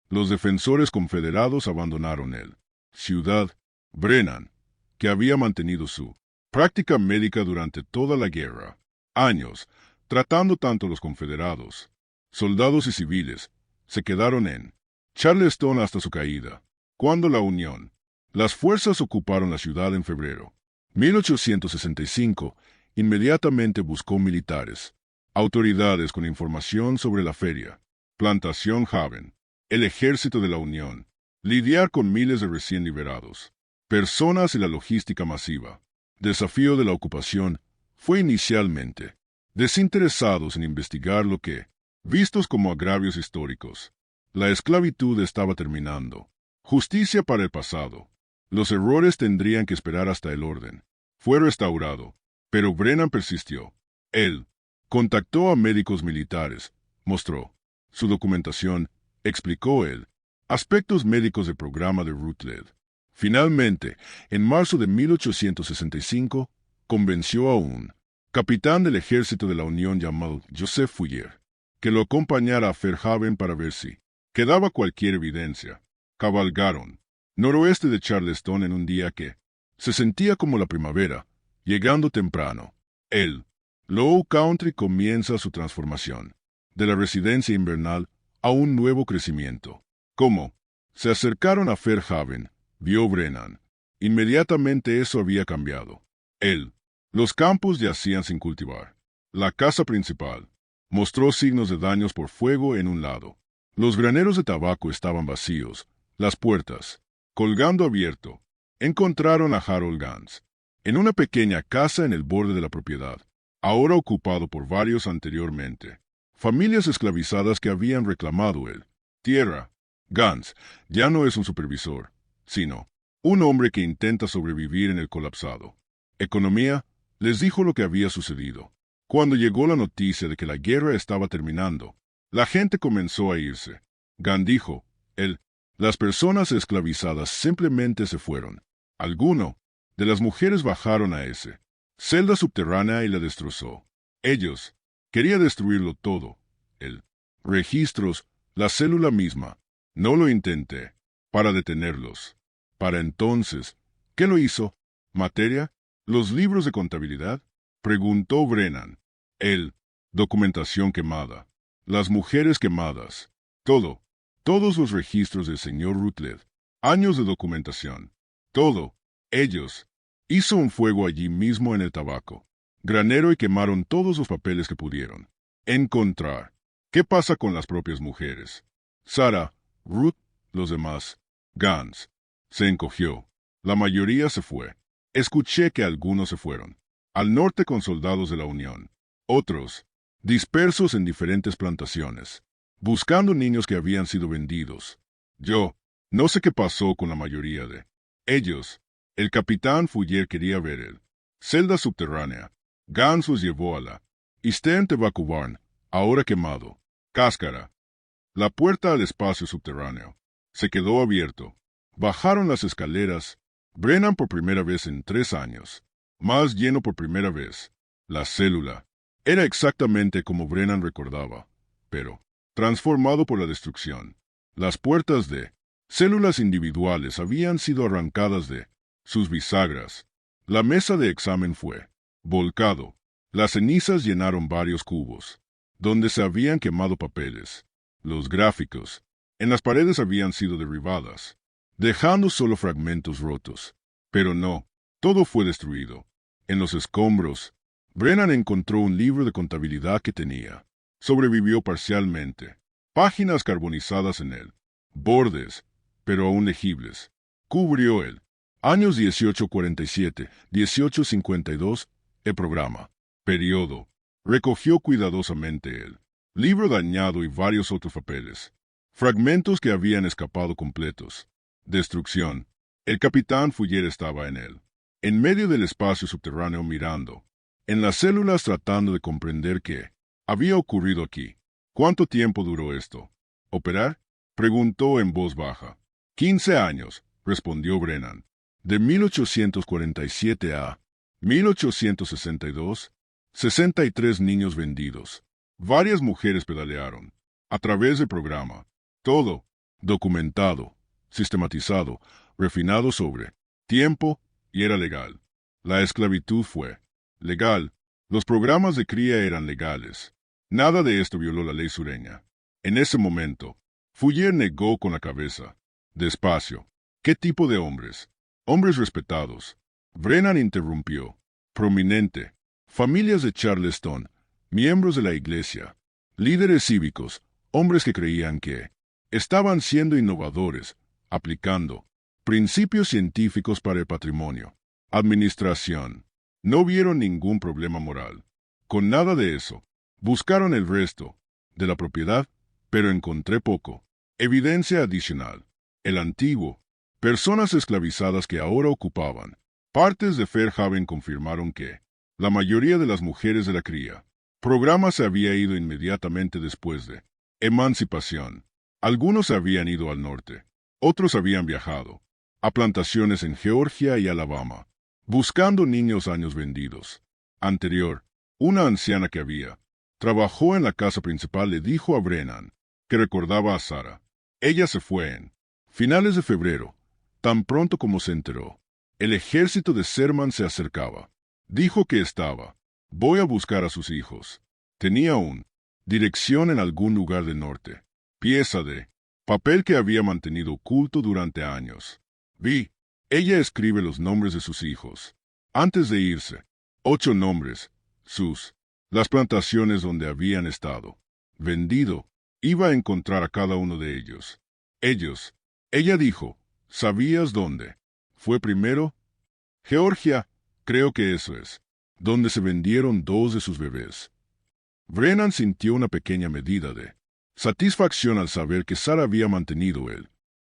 Los defensores confederados abandonaron el ciudad. Brennan, que había mantenido su práctica médica durante toda la guerra, años, tratando tanto los confederados, soldados y civiles, se quedaron en Charleston hasta su caída, cuando la Unión, las fuerzas ocuparon la ciudad en febrero 1865, inmediatamente buscó militares, autoridades con información sobre la feria, Plantación Haven, el ejército de la Unión, lidiar con miles de recién liberados, personas y la logística masiva. Desafío de la ocupación fue inicialmente desinteresados en investigar lo que, vistos como agravios históricos, la esclavitud estaba terminando. Justicia para el pasado. Los errores tendrían que esperar hasta el orden fue restaurado, pero Brennan persistió. Él contactó a médicos militares, mostró su documentación, explicó él aspectos médicos del programa de Rutledge. Finalmente, en marzo de 1865, convenció a un capitán del ejército de la Unión llamado Joseph Fuller que lo acompañara a Fairhaven para ver si quedaba cualquier evidencia. Cabalgaron noroeste de Charleston en un día que se sentía como la primavera, llegando temprano. El Low Country comienza su transformación de la residencia invernal a un nuevo crecimiento. Como se acercaron a Fairhaven, vio Brennan. Inmediatamente eso había cambiado. Los campos yacían sin cultivar. La casa principal mostró signos de daños por fuego en un lado. Los graneros de tabaco estaban vacíos, las puertas colgando abierto. Encontraron a Harold Gans en una pequeña casa en el borde de la propiedad, ahora ocupado por varios anteriormente. Familias esclavizadas que habían reclamado el tierra. Gans ya no es un supervisor, sino un hombre que intenta sobrevivir en el colapsado economía. Les dijo lo que había sucedido. Cuando llegó la noticia de que la guerra estaba terminando, la gente comenzó a irse. Gans dijo, las personas esclavizadas simplemente se fueron. Alguno de las mujeres bajaron a ese celda subterránea y la destrozó. Ellos quería destruirlo todo. Registros, la célula misma. No lo intenté para detenerlos. Para entonces, ¿qué lo hizo? ¿Materia? ¿Los libros de contabilidad? Preguntó Brennan. Documentación quemada. Las mujeres quemadas. Todo. Todos los registros del señor Rutledge. Años de documentación. Todo. Ellos. Hizo un fuego allí mismo en el tabaco granero y quemaron todos los papeles que pudieron encontrar. ¿Qué pasa con las propias mujeres? Sara, Ruth, los demás. Gans se encogió. La mayoría se fue. Escuché que algunos se fueron al norte con soldados de la Unión. Otros, dispersos en diferentes plantaciones, buscando niños que habían sido vendidos. Yo no sé qué pasó con la mayoría de ellos. El capitán Fuller quería ver el celda subterránea. Gans los llevó a la Eastern Tobacco Barn, ahora quemado. Cáscara. La puerta al espacio subterráneo se quedó abierto. Bajaron las escaleras. Brennan por primera vez en 3 años más lleno por primera vez. La célula era exactamente como Brennan recordaba, pero transformado por la destrucción. Las puertas de células individuales habían sido arrancadas de sus bisagras. La mesa de examen fue volcado. Las cenizas llenaron varios cubos, donde se habían quemado papeles. Los gráficos en las paredes habían sido derribadas, dejando solo fragmentos rotos. Pero no, todo fue destruido. En los escombros, Brennan encontró un libro de contabilidad que tenía. Sobrevivió parcialmente. Páginas carbonizadas en él. Bordes, pero aún legibles. Cubrió él. Años 1847, 1852, el programa. Periodo. Recogió cuidadosamente el libro dañado y varios otros papeles. Fragmentos que habían escapado completos. Destrucción. El capitán Fuller estaba en él, en medio del espacio subterráneo mirando, en las células tratando de comprender qué había ocurrido aquí. ¿Cuánto tiempo duró esto? ¿Operar? Preguntó en voz baja. 15 años, respondió Brennan. De 1847 a 1862, 63 niños vendidos. Varias mujeres pedalearon. A través del programa. Todo documentado, sistematizado, refinado sobre tiempo y era legal. La esclavitud fue legal. Los programas de cría eran legales. Nada de esto violó la ley sureña. En ese momento, Fuller negó con la cabeza. Despacio. ¿Qué tipo de hombres? Hombres respetados. Brennan interrumpió. Prominente. Familias de Charleston. Miembros de la iglesia. Líderes cívicos. Hombres que creían que estaban siendo innovadores, aplicando principios científicos para el patrimonio. Administración. No vieron ningún problema moral. Con nada de eso. Buscaron el resto de la propiedad, pero encontré poco. Evidencia adicional. El antiguo. Personas esclavizadas que ahora ocupaban partes de Fairhaven confirmaron que la mayoría de las mujeres de la cría programa se había ido inmediatamente después de emancipación. Algunos se habían ido al norte. Otros habían viajado a plantaciones en Georgia y Alabama, buscando niños años vendidos. Anterior, una anciana que trabajó en la casa principal le dijo a Brennan que recordaba a Sarah. Ella se fue en finales de febrero, tan pronto como se enteró. El ejército de Sherman se acercaba. Dijo que voy a buscar a sus hijos. Tenía dirección en algún lugar del norte. Pieza de papel que había mantenido oculto durante años. Ella escribe los nombres de sus hijos. Antes de irse, 8 nombres, las plantaciones donde habían estado. Vendido, iba a encontrar a cada uno de ellos. Ella dijo, ¿sabías dónde? ¿Fue primero? Georgia, creo que eso es, donde se vendieron 2 de sus bebés. Brennan sintió una pequeña medida de satisfacción al saber que Sarah había mantenido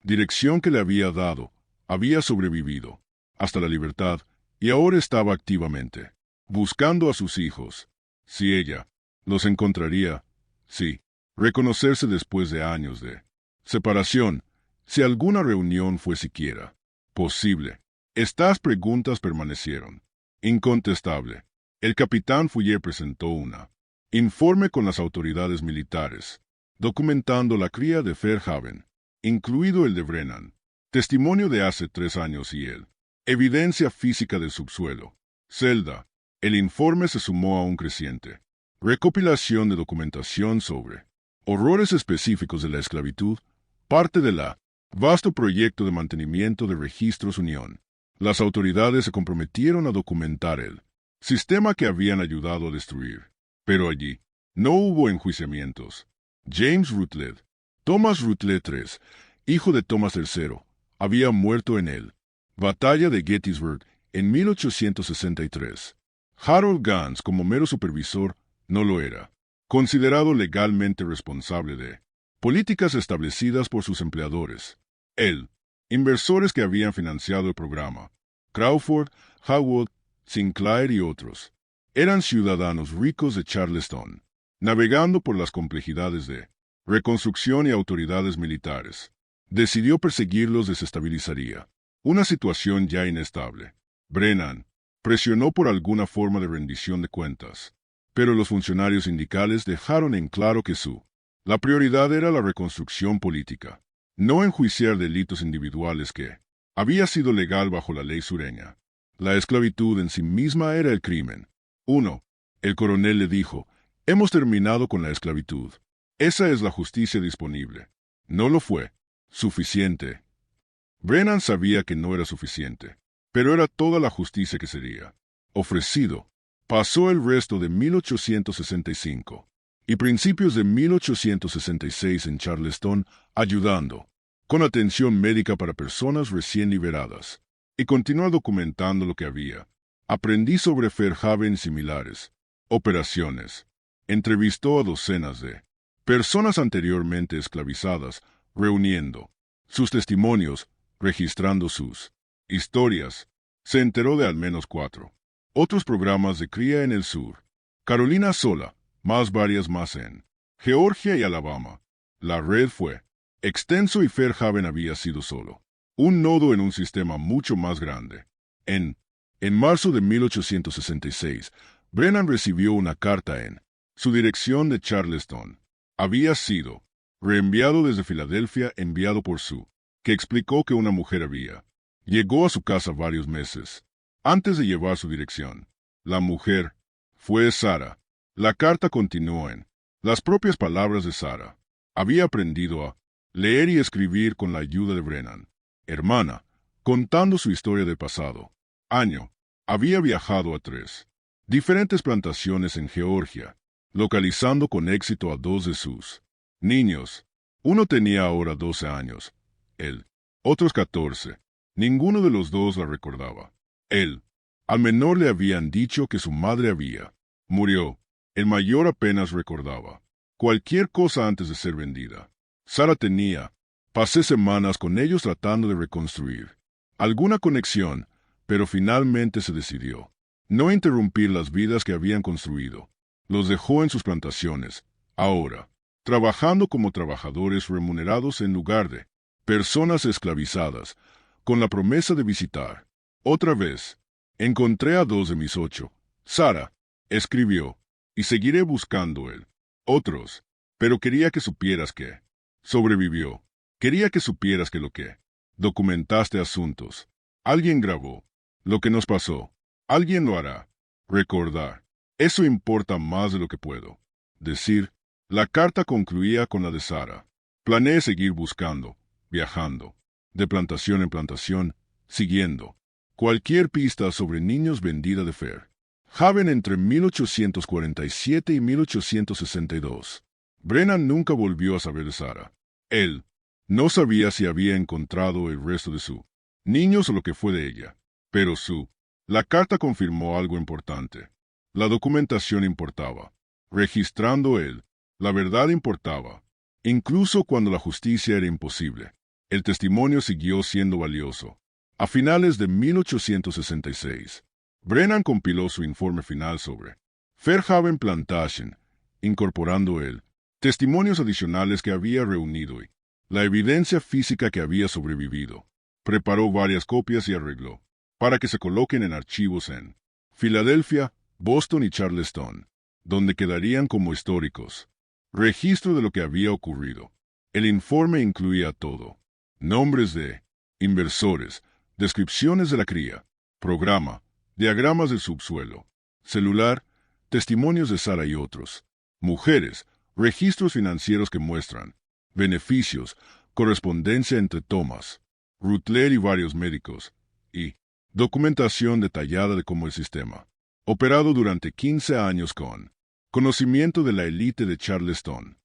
dirección que le había dado, había sobrevivido hasta la libertad y ahora estaba activamente buscando a sus hijos. Si ella los encontraría, sí, reconocerse después de años de separación, si alguna reunión fue siquiera posible. Estas preguntas permanecieron incontestable. El capitán Fuller presentó informe con las autoridades militares, documentando la cría de Fairhaven, incluido el de Brennan, testimonio de hace 3 años y evidencia física del subsuelo, celda. El informe se sumó a un creciente recopilación de documentación sobre horrores específicos de la esclavitud, parte de vasto proyecto de mantenimiento de registros Unión. Las autoridades se comprometieron a documentar el sistema que habían ayudado a destruir. Pero allí no hubo enjuiciamientos. James Rutledge, Thomas Rutledge III, hijo de Thomas III, había muerto en batalla de Gettysburg en 1863. Harold Gans, como mero supervisor, no lo era, considerado legalmente responsable de políticas establecidas por sus empleadores. Inversores que habían financiado el programa, Crawford, Howard, Sinclair y otros, eran ciudadanos ricos de Charleston, navegando por las complejidades de reconstrucción y autoridades militares. Decidió perseguirlos desestabilizaría una situación ya inestable. Brennan Presionó por alguna forma de rendición de cuentas. Pero los funcionarios sindicales dejaron en claro que la prioridad era la reconstrucción política, no enjuiciar delitos individuales que había sido legal bajo la ley sureña. La esclavitud en sí misma era el crimen. 1. El coronel le dijo, hemos terminado con la esclavitud. Esa es la justicia disponible. No lo fue suficiente. Brennan sabía que no era suficiente, pero era toda la justicia que sería ofrecido. Pasó el resto de 1865 y principios de 1866 en Charleston ayudando, con atención médica para personas recién liberadas, y continuó documentando lo que había. Aprendí sobre Fairhaven similares, operaciones. Entrevistó a docenas de personas anteriormente esclavizadas, reuniendo sus testimonios, registrando sus historias. Se enteró de al menos 4 otros programas de cría en el sur. Carolina sola, más varias más en Georgia y Alabama. La red fue extenso y Fairhaven había sido solo un nodo en un sistema mucho más grande. En marzo de 1866, Brennan recibió una carta en su dirección de Charleston. Había sido reenviado desde Filadelfia, enviado por que explicó que una mujer llegó a su casa varios meses antes de llevar su dirección. La mujer fue Sara. La carta continuó en las propias palabras de Sara. Había aprendido a leer y escribir con la ayuda de Brennan. Hermana, contando su historia del pasado año, había viajado a 3 diferentes plantaciones en Georgia, localizando con éxito a 2 de sus niños. Uno tenía ahora 12 años, él, otros 14. Ninguno de los dos la recordaba. Él, al menor le habían dicho que su madre murió. El mayor apenas recordaba cualquier cosa antes de ser vendida. Sara pasé semanas con ellos tratando de reconstruir alguna conexión, pero finalmente se decidió no interrumpir las vidas que habían construido. Los dejó en sus plantaciones, ahora, trabajando como trabajadores remunerados en lugar de personas esclavizadas, con la promesa de visitar. Otra vez, encontré a 2 de mis 8. Sara escribió, y seguiré buscando otros, pero quería que supieras que sobrevivió. Quería que supieras que lo que documentaste asuntos. Alguien grabó lo que nos pasó. Alguien lo hará. Recordar. Eso importa más de lo que puedo decir. La carta concluía con la de Sara. Planeé seguir buscando, viajando, de plantación en plantación, siguiendo cualquier pista sobre niños vendida de Fairhaven entre 1847 y 1862. Brennan nunca volvió a saber de Sara. Él no sabía si había encontrado el resto de sus niños o lo que fue de ella, pero la carta confirmó algo importante. La documentación importaba. Registrando la verdad importaba. Incluso cuando la justicia era imposible, el testimonio siguió siendo valioso. A finales de 1866, Brennan compiló su informe final sobre Fairhaven Plantation, incorporando testimonios adicionales que había reunido y la evidencia física que había sobrevivido. Preparó varias copias y arregló para que se coloquen en archivos en Filadelfia, Boston y Charleston, donde quedarían como históricos registro de lo que había ocurrido. El informe incluía todo: nombres de inversores, descripciones de la cría, programa, diagramas del subsuelo, celular, testimonios de Sara y otros, mujeres, registros financieros que muestran beneficios, correspondencia entre Thomas Rutler y varios médicos, y documentación detallada de cómo el sistema, operado durante 15 años con conocimiento de la élite de Charleston.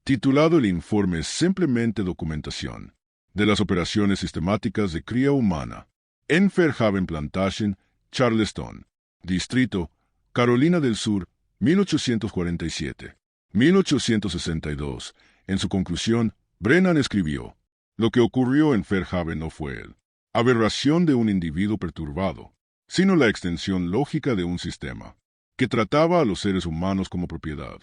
Titulado el informe simplemente Documentación de las operaciones sistemáticas de cría humana en Fairhaven Plantation, Charleston, Distrito, Carolina del Sur, 1847-1862. En su conclusión, Brennan escribió: lo que ocurrió en Fairhaven no fue aberración de un individuo perturbado, sino la extensión lógica de un sistema que trataba a los seres humanos como propiedad.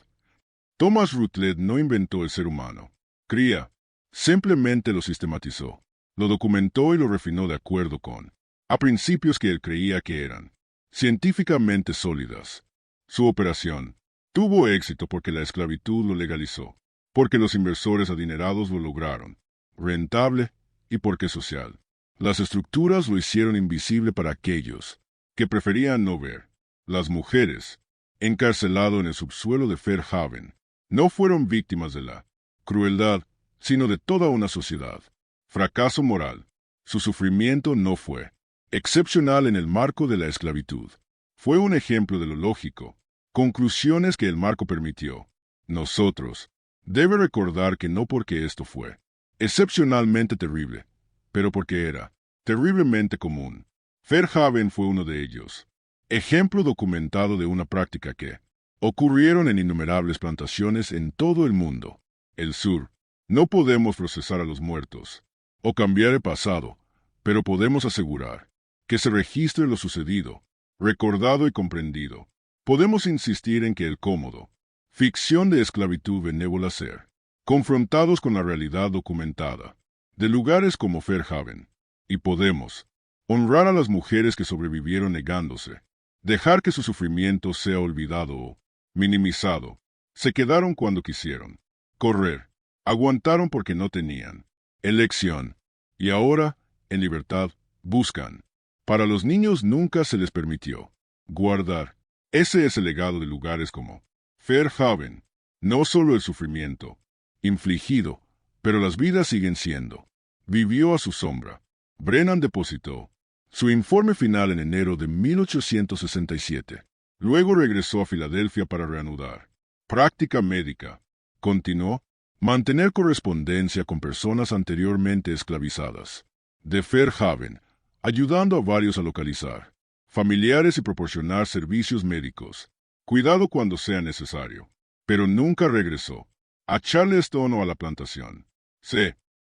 Thomas Rutledge no inventó el ser humano. Cría simplemente lo sistematizó, lo documentó y lo refinó de acuerdo con a principios que él creía que eran científicamente sólidas. Su operación tuvo éxito porque la esclavitud lo legalizó, porque los inversores adinerados lo lograron, rentable y porque social. Las estructuras lo hicieron invisible para aquellos que preferían no ver. Las mujeres, encarcelado en el subsuelo de Fairhaven, no fueron víctimas de la crueldad, sino de toda una sociedad. Fracaso moral. Su sufrimiento no fue excepcional en el marco de la esclavitud. Fue un ejemplo de lo lógico, conclusiones que el marco permitió. Nosotros debe recordar que no porque esto fue excepcionalmente terrible, pero porque era terriblemente común. Fairhaven fue uno de ellos. Ejemplo documentado de una práctica que ocurrieron en innumerables plantaciones en todo el mundo. El sur. No podemos procesar a los muertos o cambiar el pasado, pero podemos asegurar que se registre lo sucedido, recordado y comprendido. Podemos insistir en que el cómodo, ficción de esclavitud benévola ser, confrontados con la realidad documentada, de lugares como Fairhaven, y podemos honrar a las mujeres que sobrevivieron negándose, dejar que su sufrimiento sea olvidado o minimizado, se quedaron cuando quisieron, correr, aguantaron porque no tenían elección, y ahora, en libertad, buscan. Para los niños nunca se les permitió guardar. Ese es el legado de lugares como Fairhaven. No solo el sufrimiento infligido, pero las vidas siguen siendo. Vivió a su sombra. Brennan depositó su informe final en enero de 1867. Luego regresó a Filadelfia para reanudar práctica médica. Continuó mantener correspondencia con personas anteriormente esclavizadas de Fairhaven, ayudando a varios a localizar familiares y proporcionar servicios médicos. Cuidado cuando sea necesario. Pero nunca regresó a Charleston o a la plantación.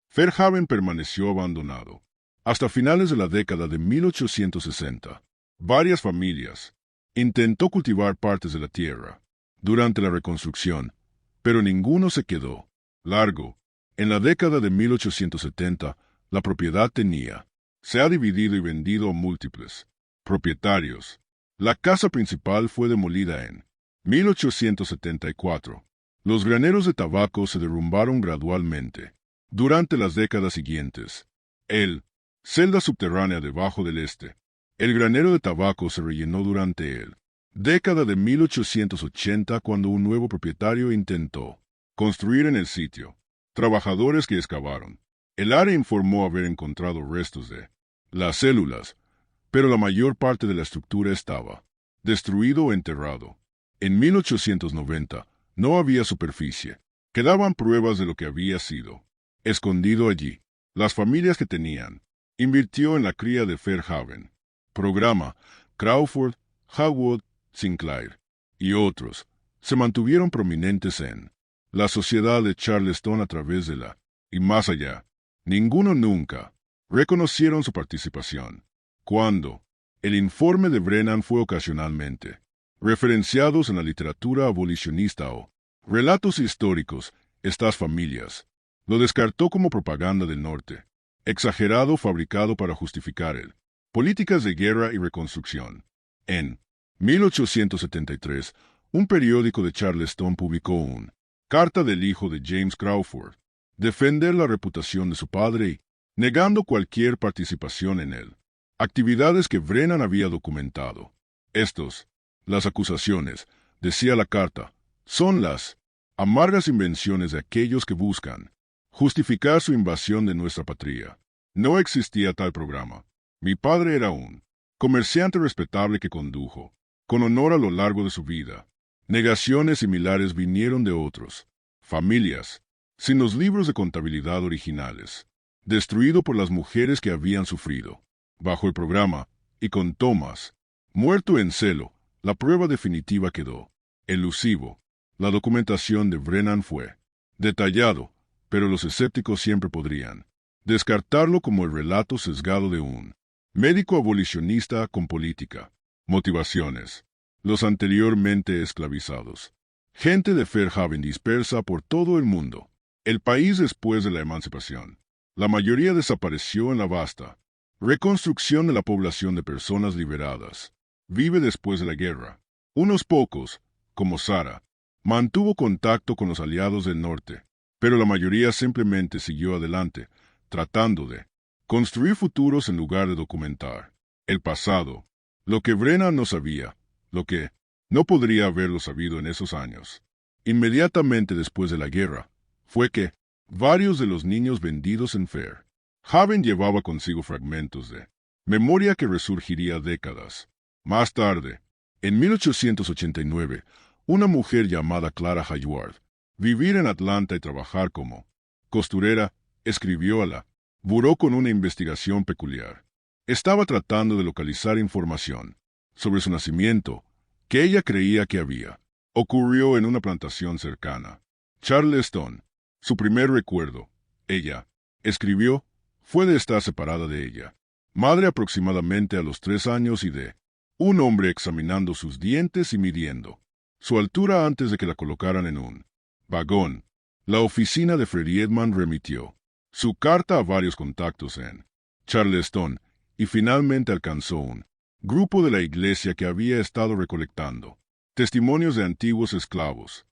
Fairhaven permaneció abandonado hasta finales de la década de 1860. Varias familias intentó cultivar partes de la tierra durante la reconstrucción, pero ninguno se quedó largo. En la década de 1870, la propiedad se ha dividido y vendido a múltiples propietarios. La casa principal fue demolida en 1874. Los graneros de tabaco se derrumbaron gradualmente durante las décadas siguientes. Celda subterránea debajo del este. El granero de tabaco se rellenó durante década de 1880 cuando un nuevo propietario intentó construir en el sitio. Trabajadores que excavaron el área informó haber encontrado restos de las células, pero la mayor parte de la estructura estaba destruido o enterrado. En 1890 no había superficie. Quedaban pruebas de lo que había sido escondido allí. Las familias que tenían invirtió en la cría de Fairhaven. Programa Crawford, Howard, Sinclair y otros se mantuvieron prominentes en la sociedad de Charleston a través de y más allá. Ninguno nunca reconocieron su participación. Cuando el informe de Brennan fue ocasionalmente referenciados en la literatura abolicionista o relatos históricos, estas familias lo descartó como propaganda del norte, exagerado fabricado para justificar políticas de guerra y reconstrucción. En 1873, un periódico de Charleston publicó una carta del hijo de James Crawford, defender la reputación de su padre y negando cualquier participación en actividades que Brennan había documentado. Las acusaciones, decía la carta, son las amargas invenciones de aquellos que buscan justificar su invasión de nuestra patria. No existía tal programa. Mi padre era un comerciante respetable que condujo con honor a lo largo de su vida. Negaciones similares vinieron de otros familias, sin los libros de contabilidad originales, destruido por las mujeres que habían sufrido bajo el programa, y con Thomas muerto en celo. La prueba definitiva quedó elusivo. La documentación de Brennan fue detallado, pero los escépticos siempre podrían descartarlo como el relato sesgado de un médico abolicionista con política, motivaciones. Los anteriormente esclavizados. Gente de Fairhaven dispersa por todo el mundo. El país después de la emancipación. La mayoría desapareció en la vasta Reconstrucción de la población de personas liberadas. Vive después de la guerra. Unos pocos, como Sara, mantuvo contacto con los aliados del norte, pero la mayoría simplemente siguió adelante, tratando de construir futuros en lugar de documentar el pasado. Lo que Brennan no sabía, lo que no podría haberlo sabido en esos años, inmediatamente después de la guerra, fue que varios de los niños vendidos en Fair Haven llevaba consigo fragmentos de memoria que resurgiría décadas más tarde. En 1889, una mujer llamada Clara Hayward, vivir en Atlanta y trabajar como costurera, escribió a la buró con una investigación peculiar. Estaba tratando de localizar información sobre su nacimiento que ella creía que había ocurrió en una plantación cercana. Charleston. Su primer recuerdo, ella escribió, fue de estar separada de ella, madre aproximadamente a los 3 años y de un hombre examinando sus dientes y midiendo su altura antes de que la colocaran en un vagón. La oficina de Freddie Edman remitió su carta a varios contactos en Charleston y finalmente alcanzó un grupo de la iglesia que había estado recolectando testimonios de antiguos esclavos.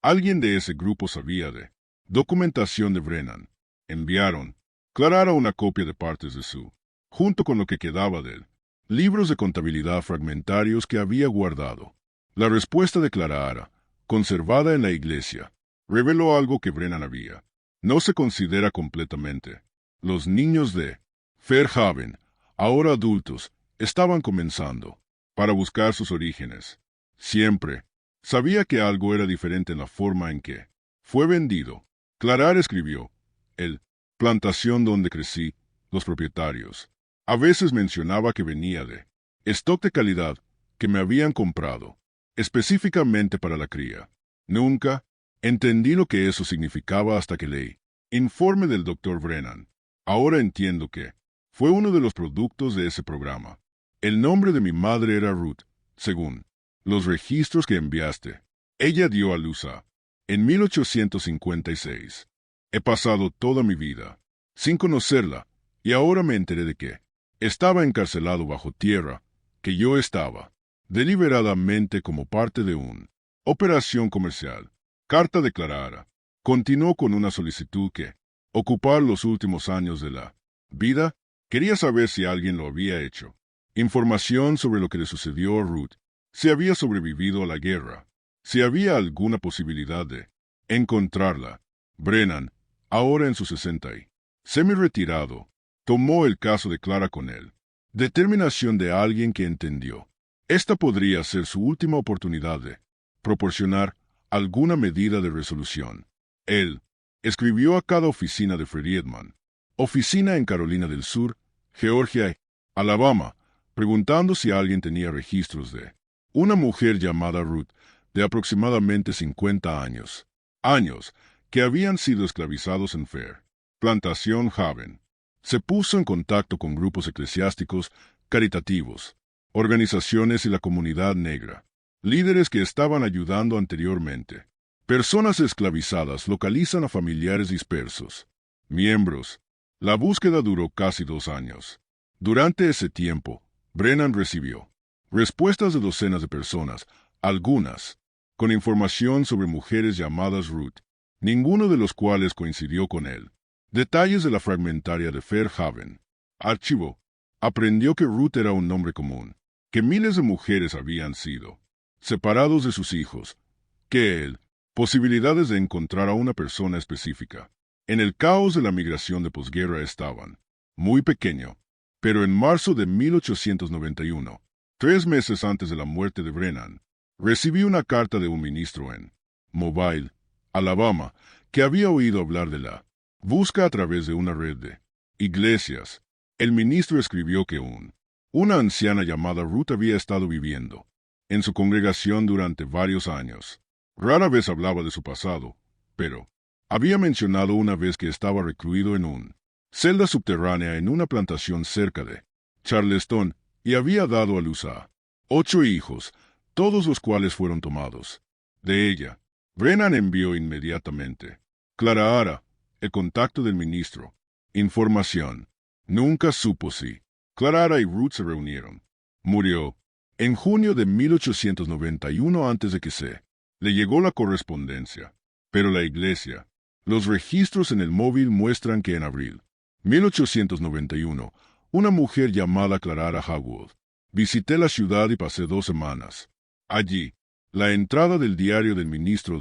Alguien de ese grupo sabía de documentación de Brennan. Enviaron Clara una copia de partes de su, junto con lo que quedaba de él, libros de contabilidad fragmentarios que había guardado. La respuesta de Clara, conservada en la iglesia, reveló algo que Brennan había. No se considera completamente. Los niños de Fairhaven, ahora adultos, estaban comenzando para buscar sus orígenes. Siempre sabía que algo era diferente en la forma en que fue vendido. Clara escribió, el plantación donde crecí, los propietarios. A veces mencionaba que venía de stock de calidad que me habían comprado, específicamente para la cría. Nunca entendí lo que eso significaba hasta que leí informe del Dr. Brennan. Ahora entiendo que fue uno de los productos de ese programa. El nombre de mi madre era Ruth, según los registros que enviaste. Ella dio a luz en 1856. He pasado toda mi vida sin conocerla, y ahora me enteré de que estaba encarcelado bajo tierra, que yo estaba deliberadamente como parte de una operación comercial. Carta declarada. Continuó con una solicitud que ocupar los últimos años de la vida. Quería saber si alguien lo había hecho. Información sobre lo que le sucedió a Ruth, si había sobrevivido a la guerra, si había alguna posibilidad de encontrarla. Brennan, ahora en sus 60 y semi-retirado, tomó el caso de Clara con él. Determinación de alguien que entendió. Esta podría ser su última oportunidad de proporcionar alguna medida de resolución. Él escribió a cada oficina de Freddie Edman, oficina en Carolina del Sur, Georgia y Alabama, preguntando si alguien tenía registros de una mujer llamada Ruth, de aproximadamente 50 años, que habían sido esclavizados en Fair Plantación Haven. Se puso en contacto con grupos eclesiásticos, caritativos, organizaciones y la comunidad negra, líderes que estaban ayudando anteriormente. Personas esclavizadas localizan a familiares dispersos. Miembros. La búsqueda duró casi 2 años. Durante ese tiempo, Brennan recibió respuestas de docenas de personas, algunas con información sobre mujeres llamadas Ruth, ninguno de los cuales coincidió con él. Detalles de la fragmentaria de Fairhaven. Archivo. Aprendió que Ruth era un nombre común, que miles de mujeres habían sido separados de sus hijos, que él, posibilidades de encontrar a una persona específica. En el caos de la migración de posguerra estaban muy pequeño, pero en marzo de 1891, 3 meses antes de la muerte de Brennan, recibí una carta de un ministro en Mobile, Alabama, que había oído hablar de la busca a través de una red de iglesias. El ministro escribió que una anciana llamada Ruth había estado viviendo en su congregación durante varios años. Rara vez hablaba de su pasado, pero había mencionado una vez que estaba recluido en una celda subterránea en una plantación cerca de Charleston y había dado a luz a 8 hijos, todos los cuales fueron tomados de ella. Brennan envió inmediatamente Clara, el contacto del ministro, información Nunca supo si Clara y Ruth se reunieron. Murió en junio de 1891 antes de que le llegó la correspondencia. Pero la iglesia, los registros en el móvil muestran que en abril 1891, una mujer llamada Clara Hagwood, visité la ciudad y pasé 2 semanas. Allí, la entrada del diario del ministro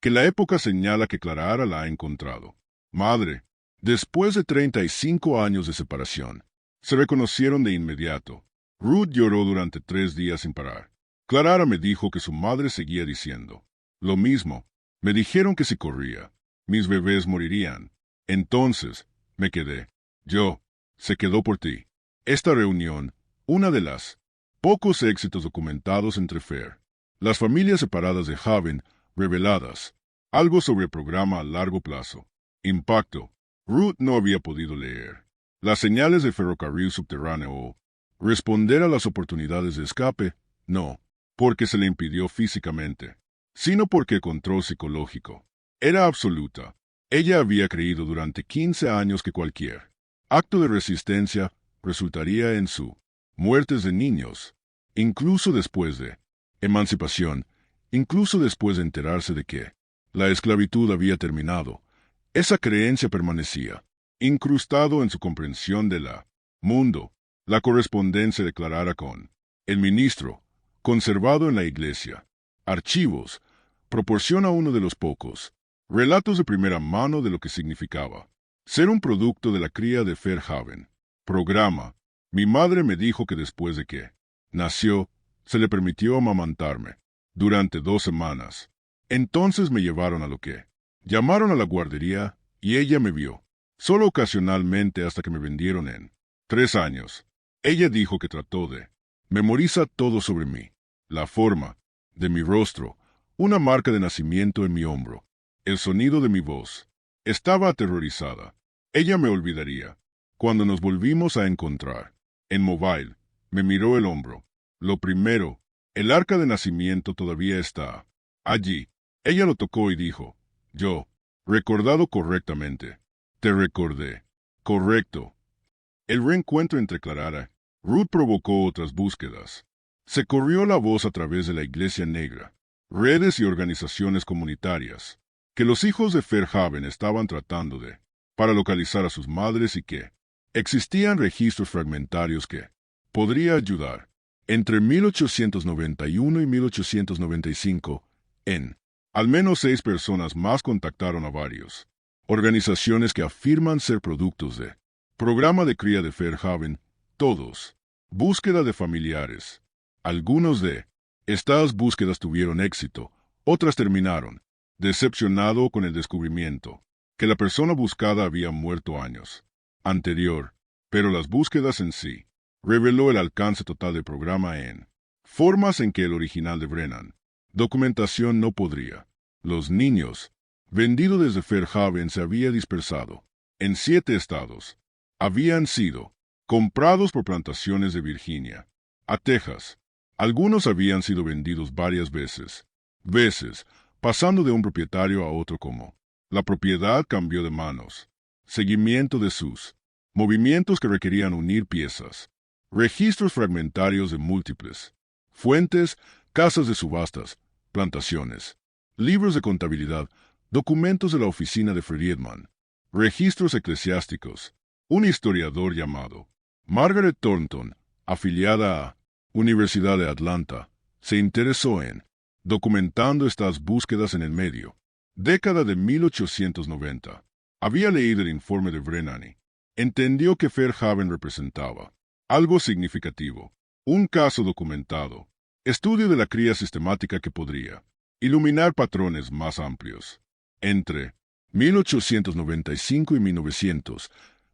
que la época señala que Clara la ha encontrado. Madre, después de 35 años de separación, se reconocieron de inmediato. Ruth lloró durante 3 días sin parar. Clara me dijo que su madre seguía diciendo lo mismo. Me dijeron que si corría, mis bebés morirían. Entonces, me quedé. Se quedó por ti. Esta reunión, una de las pocos éxitos documentados entre las familias separadas de Haven, reveladas, algo sobre el programa a largo plazo. Impacto. Ruth no había podido leer las señales de ferrocarril subterráneo o responder a las oportunidades de escape, no, porque se le impidió físicamente, sino porque el control psicológico era absoluta. Ella había creído durante 15 años que cualquier acto de resistencia resultaría en su muertes de niños, incluso después de emancipación, incluso después de enterarse de que la esclavitud había terminado. Esa creencia permanecía incrustado en su comprensión de la mundo. La correspondencia declarada con el ministro, conservado en la iglesia, archivos, proporciona uno de los pocos relatos de primera mano de lo que significaba ser un producto de la cría de Fairhaven. Programa. Mi madre me dijo que después de que nació, se le permitió amamantarme durante 2 semanas. Entonces me llevaron a lo que llamaron a la guardería y ella me vio, solo ocasionalmente hasta que me vendieron en 3 años. Ella dijo que trató de memorizar todo sobre mí, la forma de mi rostro, una marca de nacimiento en mi hombro, el sonido de mi voz. Estaba aterrorizada. Ella me olvidaría. Cuando nos volvimos a encontrar en Mobile, me miró el hombro. Lo primero, el arca de nacimiento todavía está allí. Ella lo tocó y dijo, recordado correctamente. Te recordé. Correcto. El reencuentro entre Clara y Ruth provocó otras búsquedas. Se corrió la voz a través de la Iglesia Negra, redes y organizaciones comunitarias, que los hijos de Fairhaven estaban tratando para localizar a sus madres y que existían registros fragmentarios que podría ayudar. Entre 1891 y 1895, al menos 6 personas más contactaron a varios organizaciones que afirman ser productos de programa de cría de Fairhaven, todos. Búsqueda de familiares. Algunos de estas búsquedas tuvieron éxito, otras terminaron decepcionado con el descubrimiento que la persona buscada había muerto años anterior, pero las búsquedas en sí reveló el alcance total del programa en formas en que el original de Brennan documentación no podría. Los niños, vendido desde Fairhaven, se había dispersado en 7 estados. Habían sido comprados por plantaciones de Virginia a Texas. Algunos habían sido vendidos varias veces, pasando de un propietario a otro como la propiedad cambió de manos. Seguimiento de sus movimientos que requerían unir piezas. Registros fragmentarios de múltiples fuentes, casas de subastas, plantaciones, libros de contabilidad, documentos de la oficina de Friedman, registros eclesiásticos. Un historiador llamado Margaret Thornton, afiliada a Universidad de Atlanta, se interesó en documentando estas búsquedas en el medio década de 1890. Había leído el informe de Brennan y entendió que Fairhaven representaba algo significativo, un caso documentado, estudio de la cría sistemática que podría iluminar patrones más amplios. Entre 1895 y 1900,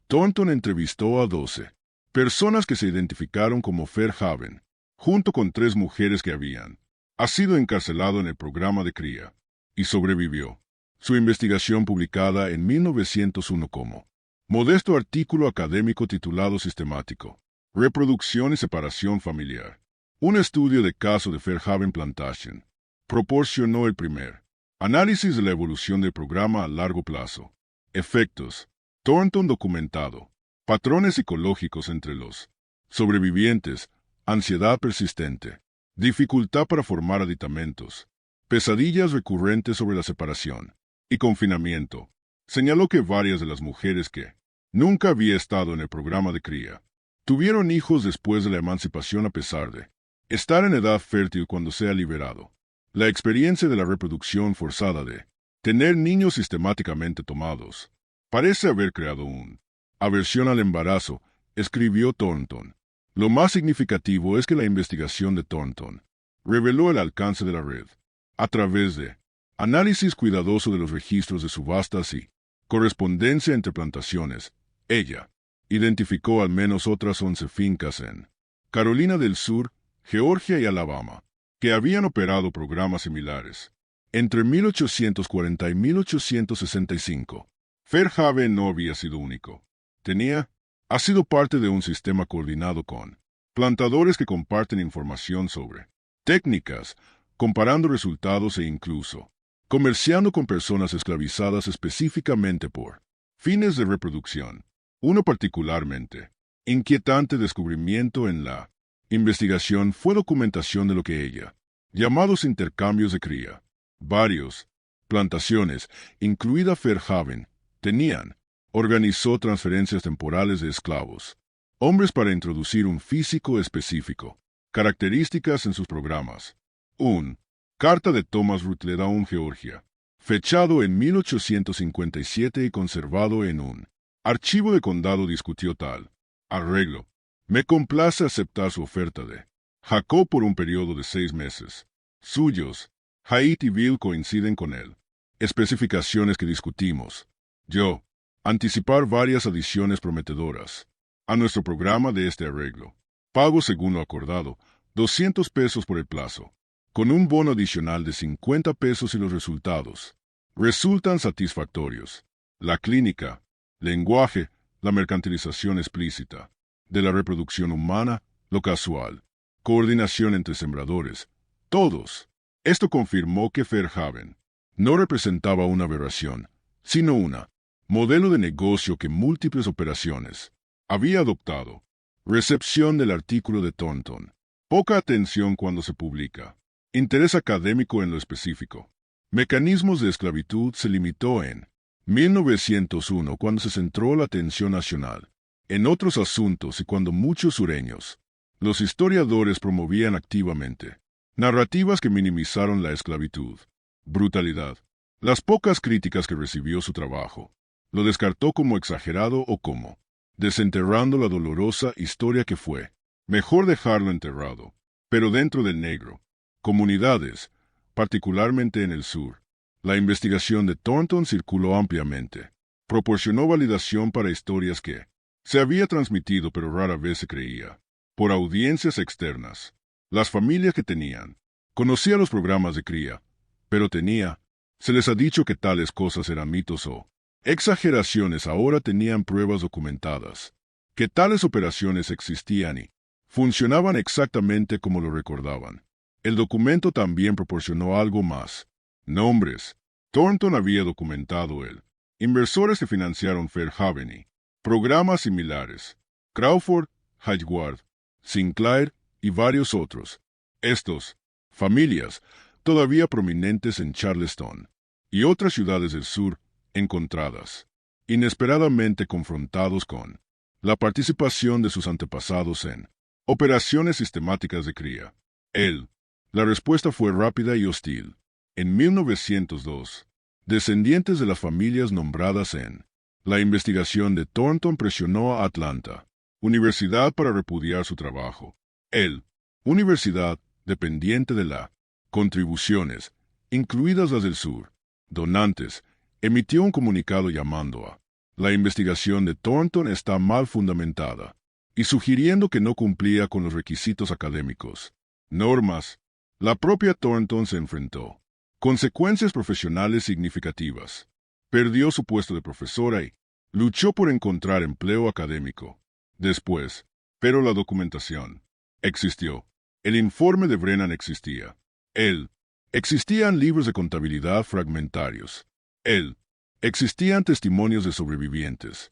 Thornton entrevistó a 12 personas que se identificaron como Fairhaven, junto con 3 mujeres que habían sido encarcelado en el programa de cría, y sobrevivió. Su investigación publicada en 1901 como modesto artículo académico titulado Sistemático, Reproducción y Separación Familiar. Un estudio de caso de Fairhaven Plantation proporcionó el primer análisis de la evolución del programa a largo plazo. Efectos. Thornton documentado patrones psicológicos entre los sobrevivientes, ansiedad persistente, dificultad para formar aditamentos, pesadillas recurrentes sobre la separación y confinamiento. Señaló que varias de las mujeres que nunca había estado en el programa de cría tuvieron hijos después de la emancipación a pesar de estar en edad fértil cuando sea liberado. La experiencia de la reproducción forzada de tener niños sistemáticamente tomados parece haber creado una aversión al embarazo, escribió Thornton. Lo más significativo es que la investigación de Thornton reveló el alcance de la red a través de análisis cuidadoso de los registros de subastas y correspondencia entre plantaciones. Ella identificó al menos otras 11 fincas en Carolina del Sur, Georgia y Alabama, que habían operado programas similares. Entre 1840 y 1865, Fairhaven no había sido único. Ha sido parte de un sistema coordinado con plantadores que comparten información sobre técnicas, comparando resultados e incluso comerciando con personas esclavizadas específicamente por fines de reproducción. Uno particularmente inquietante descubrimiento en la investigación fue documentación de lo que ella llamados intercambios de cría. Varios plantaciones, incluida Fairhaven, organizó transferencias temporales de esclavos, hombres para introducir un físico específico, características en sus programas. Carta de Thomas Rutledge, Georgia, fechado en 1857 y conservado en un archivo de condado discutió tal arreglo. Me complace aceptar su oferta de Jacob por un periodo de 6 meses. Suyos, Haight y Bill coinciden con él. Especificaciones que discutimos. Yo, anticipar varias adiciones prometedoras a nuestro programa de este arreglo. Pago según lo acordado, 200 pesos por el plazo, con un bono adicional de 50 pesos si los resultados resultan satisfactorios. La clínica, lenguaje, la mercantilización explícita de la reproducción humana, lo casual, coordinación entre sembradores, todos. Esto confirmó que Fairhaven no representaba una aberración, sino una modelo de negocio que múltiples operaciones había adoptado. Recepción del artículo de Thornton. Poca atención cuando se publica. Interés académico en lo específico. Mecanismos de esclavitud se limitó en 1901 cuando se centró la atención nacional en otros asuntos y cuando muchos sureños, los historiadores promovían activamente narrativas que minimizaron la esclavitud. Brutalidad. Las pocas críticas que recibió su trabajo lo descartó como exagerado o como desenterrando la dolorosa historia que fue. Mejor dejarlo enterrado. Pero dentro del negro, comunidades, particularmente en el sur, la investigación de Thornton circuló ampliamente. Proporcionó validación para historias que se había transmitido pero rara vez se creía. Por audiencias externas. Las familias que tenían. Conocía los programas de cría, pero se les ha dicho que tales cosas eran mitos o exageraciones. Ahora tenían pruebas documentadas, que tales operaciones existían y funcionaban exactamente como lo recordaban. El documento también proporcionó algo más. Nombres. Thornton había documentado inversores que financiaron Fairhaven y programas similares. Crawford, Hayward, Sinclair y varios otros. Estos, familias, todavía prominentes en Charleston y otras ciudades del sur, encontradas, inesperadamente confrontados con la participación de sus antepasados en operaciones sistemáticas de cría. La respuesta fue rápida y hostil. En 1902, descendientes de las familias nombradas en la investigación de Thornton presionó a Atlanta Universidad para repudiar su trabajo. Universidad, dependiente de la contribuciones, incluidas las del sur, donantes, emitió un comunicado llamando a la investigación de Thornton está mal fundamentada y sugiriendo que no cumplía con los requisitos académicos. Normas. La propia Thornton se enfrentó consecuencias profesionales significativas. Perdió su puesto de profesora y luchó por encontrar empleo académico. Después, pero la documentación existió. El informe de Brennan existía. Existían libros de contabilidad fragmentarios. Existían testimonios de sobrevivientes.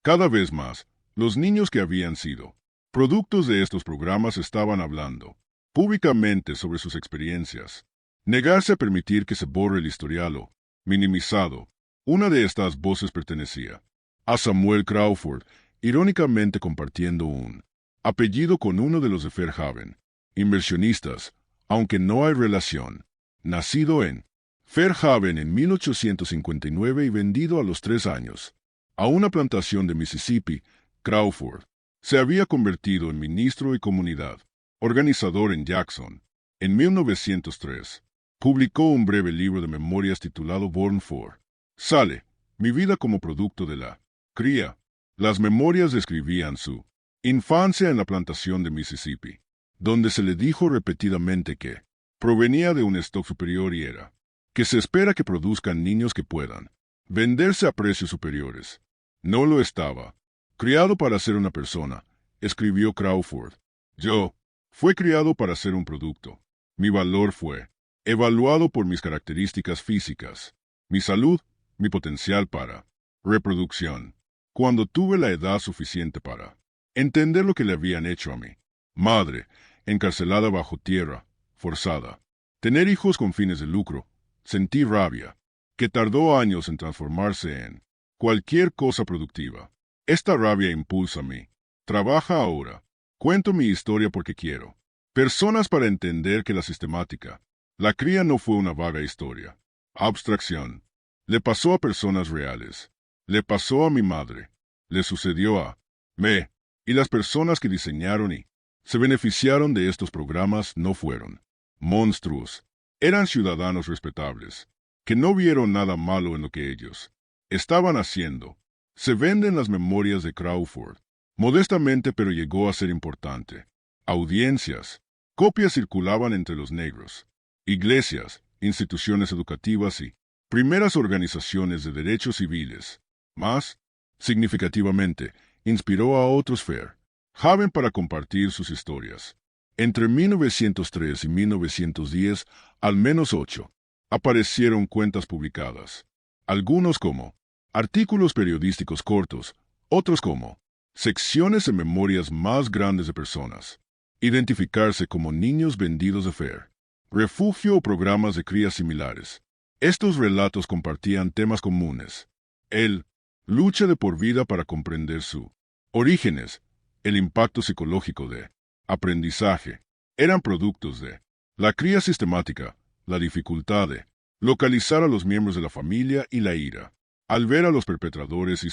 Cada vez más, los niños que habían sido productos de estos programas estaban hablando públicamente sobre sus experiencias. Negarse a permitir que se borre el historial o minimizado. Una de estas voces pertenecía a Samuel Crawford, irónicamente compartiendo un apellido con uno de los de Fairhaven, inversionistas, aunque no hay relación. Nacido en Fairhaven en 1859 y vendido a los 3 años a una plantación de Mississippi, Crawford se había convertido en ministro y comunidad organizador en Jackson. En 1903, publicó un breve libro de memorias titulado Born for Sale, mi vida como producto de la cría. Las memorias describían su infancia en la plantación de Mississippi, donde se le dijo repetidamente que provenía de un stock superior y era que se espera que produzcan niños que puedan venderse a precios superiores. No lo estaba. Criado para ser una persona, escribió Crawford. Yo fue criado para ser un producto. Mi valor fue evaluado por mis características físicas, mi salud, mi potencial para reproducción. Cuando tuve la edad suficiente para entender lo que le habían hecho a mi madre, encarcelada bajo tierra, forzada, tener hijos con fines de lucro, sentí rabia, que tardó años en transformarse en cualquier cosa productiva. Esta rabia impulsa a mí. Trabaja ahora. Cuento mi historia porque quiero personas para entender que la sistemática, la cría no fue una vaga historia. Abstracción. Le pasó a personas reales. Le pasó a mi madre. Le sucedió a me. Y las personas que diseñaron y se beneficiaron de estos programas no fueron monstruos. Eran ciudadanos respetables, que no vieron nada malo en lo que ellos estaban haciendo. Se venden las memorias de Crawford, modestamente pero llegó a ser importante. Audiencias, copias circulaban entre los negros, iglesias, instituciones educativas y primeras organizaciones de derechos civiles. Más significativamente, inspiró a otros Fairhaven para compartir sus historias. Entre 1903 y 1910, al menos 8 aparecieron cuentas publicadas, algunos como artículos periodísticos cortos, otros como secciones en memorias más grandes de personas. Identificarse como niños vendidos de refugio o programas de cría similares. Estos relatos compartían temas comunes. El lucha de por vida para comprender su orígenes, el impacto psicológico de aprendizaje, eran productos de la cría sistemática, la dificultad de localizar a los miembros de la familia y la ira. Al ver a los perpetradores y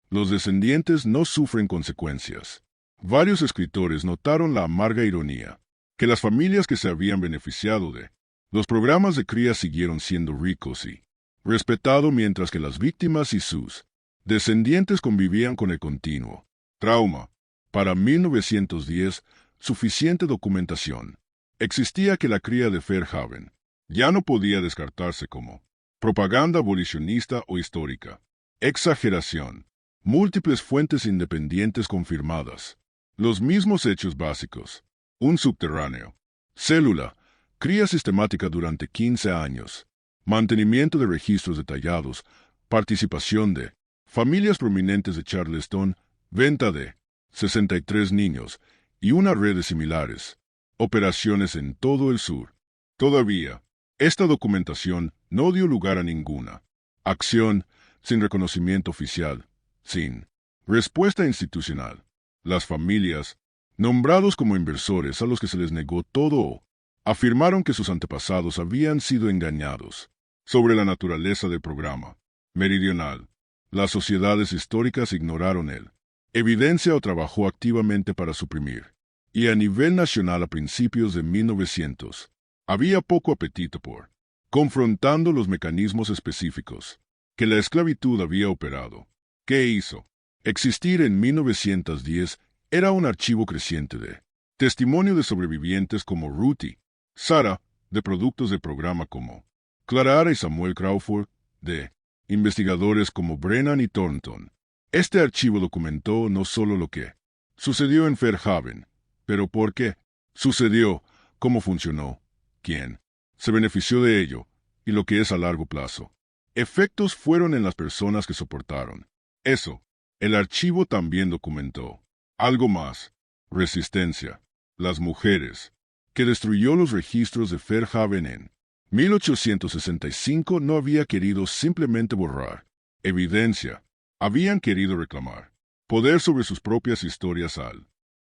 los descendientes no sufren consecuencias. Varios escritores notaron la amarga ironía, que las familias que se habían beneficiado de los programas de cría siguieron siendo ricos y respetados mientras que las víctimas y sus descendientes convivían con el continuo trauma. Para 1910, suficiente documentación existía que la cría de Fairhaven ya no podía descartarse como propaganda abolicionista o histórica. Exageración. Múltiples fuentes independientes confirmadas. Los mismos hechos básicos. Un subterráneo. Célula. Cría sistemática durante 15 años. Mantenimiento de registros detallados. Participación de familias prominentes de Charleston. Venta de 63 niños y una red de similares. Operaciones en todo el sur. Todavía, esta documentación no dio lugar a ninguna acción sin reconocimiento oficial, sin respuesta institucional. Las familias, nombrados como inversores a los que se les negó todo, afirmaron que sus antepasados habían sido engañados sobre la naturaleza del programa. Meridional. Las sociedades históricas ignoraron evidencia o trabajó activamente para suprimir. Y a nivel nacional a principios de 1900, había poco apetito por confrontando los mecanismos específicos que la esclavitud había operado. ¿Qué hizo? Existir en 1910 era un archivo creciente de testimonio de sobrevivientes como Ruth y Sarah, de productos del programa como Clara y Samuel Crawford, de investigadores como Brennan y Thornton. Este archivo documentó no solo lo que sucedió en Fairhaven, pero por qué sucedió, cómo funcionó, quién se benefició de ello y lo que es a largo plazo. Efectos fueron en las personas que soportaron eso. El archivo también documentó algo más: resistencia. Las mujeres, que destruyó los registros de Fairhaven en 1865, no había querido simplemente borrar evidencia, habían querido reclamar poder sobre sus propias historias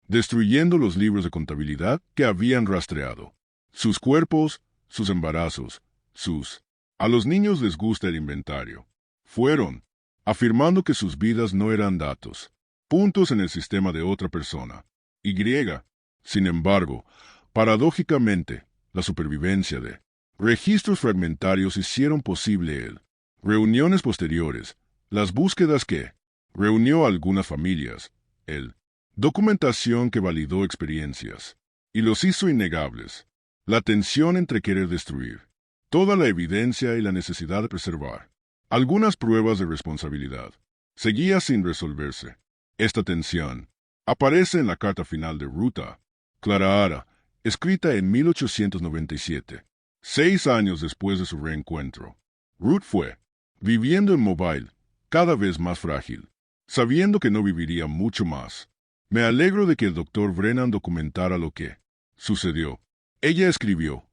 destruyendo los libros de contabilidad que habían rastreado sus cuerpos, sus embarazos, sus... A los niños les gusta el inventario. Fueron, afirmando que sus vidas no eran datos, puntos en el sistema de otra persona. Y, sin embargo, paradójicamente, la supervivencia de registros fragmentarios hicieron posible reuniones posteriores, las búsquedas que reunió a algunas familias, documentación que validó experiencias y los hizo innegables, la tensión entre querer destruir toda la evidencia y la necesidad de preservar algunas pruebas de responsabilidad seguía sin resolverse. Esta tensión aparece en la carta final de Ruta Clara, escrita en 1897, 6 años después de su reencuentro. Ruth fue viviendo en Mobile, cada vez más frágil, sabiendo que no viviría mucho más. Me alegro de que el doctor Brennan documentara lo que sucedió. Ella escribió: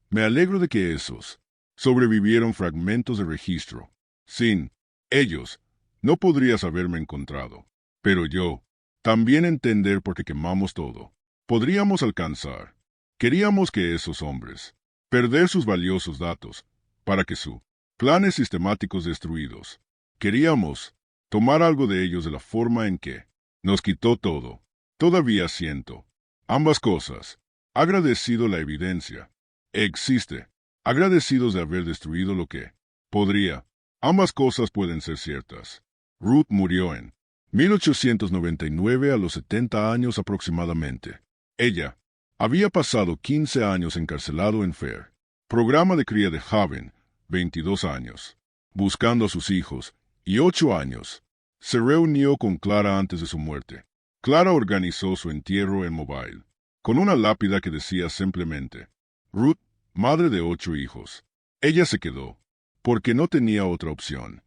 me alegro de que esos sobrevivieron fragmentos de registro. Sin ellos, no podrías haberme encontrado. Pero yo, también entender por qué quemamos todo. Podríamos alcanzar. Queríamos que esos hombres perder sus valiosos datos, para que sus planes sistemáticos destruidos. Queríamos tomar algo de ellos de la forma en que nos quitó todo. Todavía siento ambas cosas. Agradecido la evidencia. Existe. Agradecidos de haber destruido lo que podría. Ambas cosas pueden ser ciertas. Ruth murió en 1899 a los 70 años aproximadamente. Ella había pasado 15 años encarcelado en Fair, programa de cría de Haven, 22 años, buscando a sus hijos, y 8 años. Se reunió con Clara antes de su muerte. Clara organizó su entierro en Mobile, con una lápida que decía simplemente: Ruth, madre de 8 hijos. Ella se quedó, porque no tenía otra opción.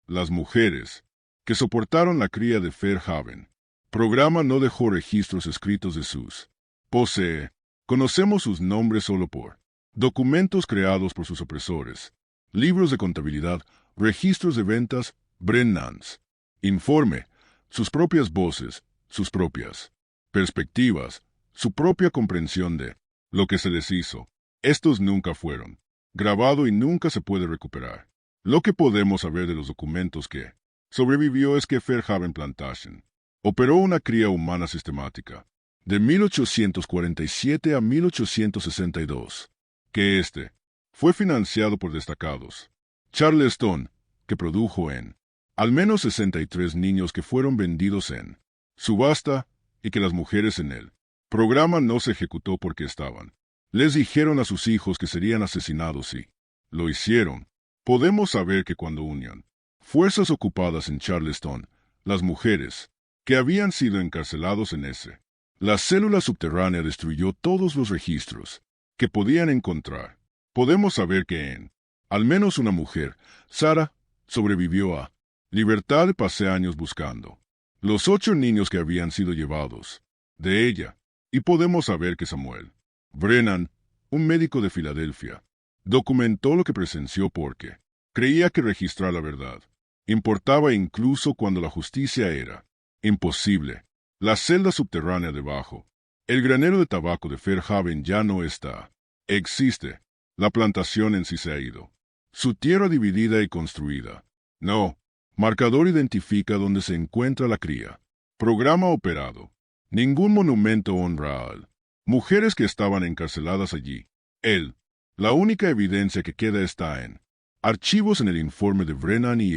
Las mujeres, que soportaron la cría de Fairhaven, programa no dejó registros escritos de sus posee. Conocemos sus nombres solo por documentos creados por sus opresores, libros de contabilidad, registros de ventas, Brennans, informe, sus propias voces, sus propias perspectivas, su propia comprensión de lo que se les hizo. Estos nunca fueron grabado y nunca se puede recuperar. Lo que podemos saber de los documentos que sobrevivió es que Fairhaven Plantation operó una cría humana sistemática de 1847 a 1862, que fue financiado por destacados Charleston, que produjo al menos 63 niños que fueron vendidos en subasta, y que las mujeres en el programa no se ejecutó porque les dijeron a sus hijos que serían asesinados y lo hicieron. Podemos saber que cuando unían fuerzas ocupadas en Charleston, las mujeres que habían sido encarcelados en la célula subterránea destruyó todos los registros que podían encontrar. Podemos saber que al menos una mujer, Sarah, sobrevivió a libertad y pasé años buscando los 8 niños que habían sido llevados de ella, y podemos saber que Samuel Brennan, un médico de Filadelfia, documentó lo que presenció porque creía que registrar la verdad importaba incluso cuando la justicia era imposible. La celda subterránea debajo, el granero de tabaco de Fairhaven ya no está. Existe. La plantación en sí se ha ido. Su tierra dividida y construida. No. Marcador identifica dónde se encuentra la cría. Programa operado. Ningún monumento honra al mujeres que estaban encarceladas allí. La única evidencia que queda está en archivos en el informe de Brennan y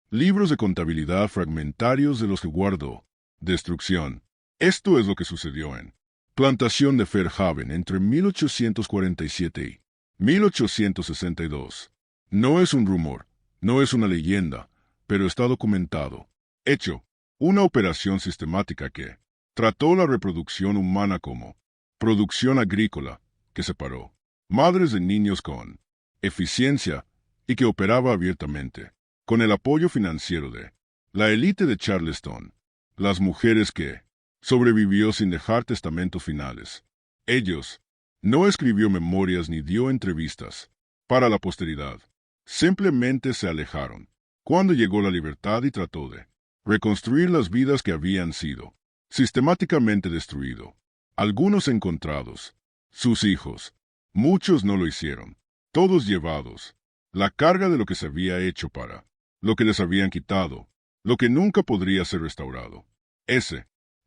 libros de contabilidad fragmentarios de los que guardó. Destrucción. Esto es lo que sucedió en Plantación de Fairhaven entre 1847 y 1862. No es un rumor, no es una leyenda, pero está documentado. Hecho. Una operación sistemática que trató la reproducción humana como producción agrícola, que separó madres de niños con eficiencia y que operaba abiertamente, con el apoyo financiero de La élite de Charleston. Las mujeres que sobrevivió sin dejar testamentos finales. Ellos no escribió memorias ni dio entrevistas para la posteridad. Simplemente se alejaron cuando llegó la libertad y trató de reconstruir las vidas que habían sido sistemáticamente destruido. Algunos encontrados, sus hijos. Muchos no lo hicieron. Todos llevados. La carga de lo que se había hecho para lo que les habían quitado, lo que nunca podría ser restaurado.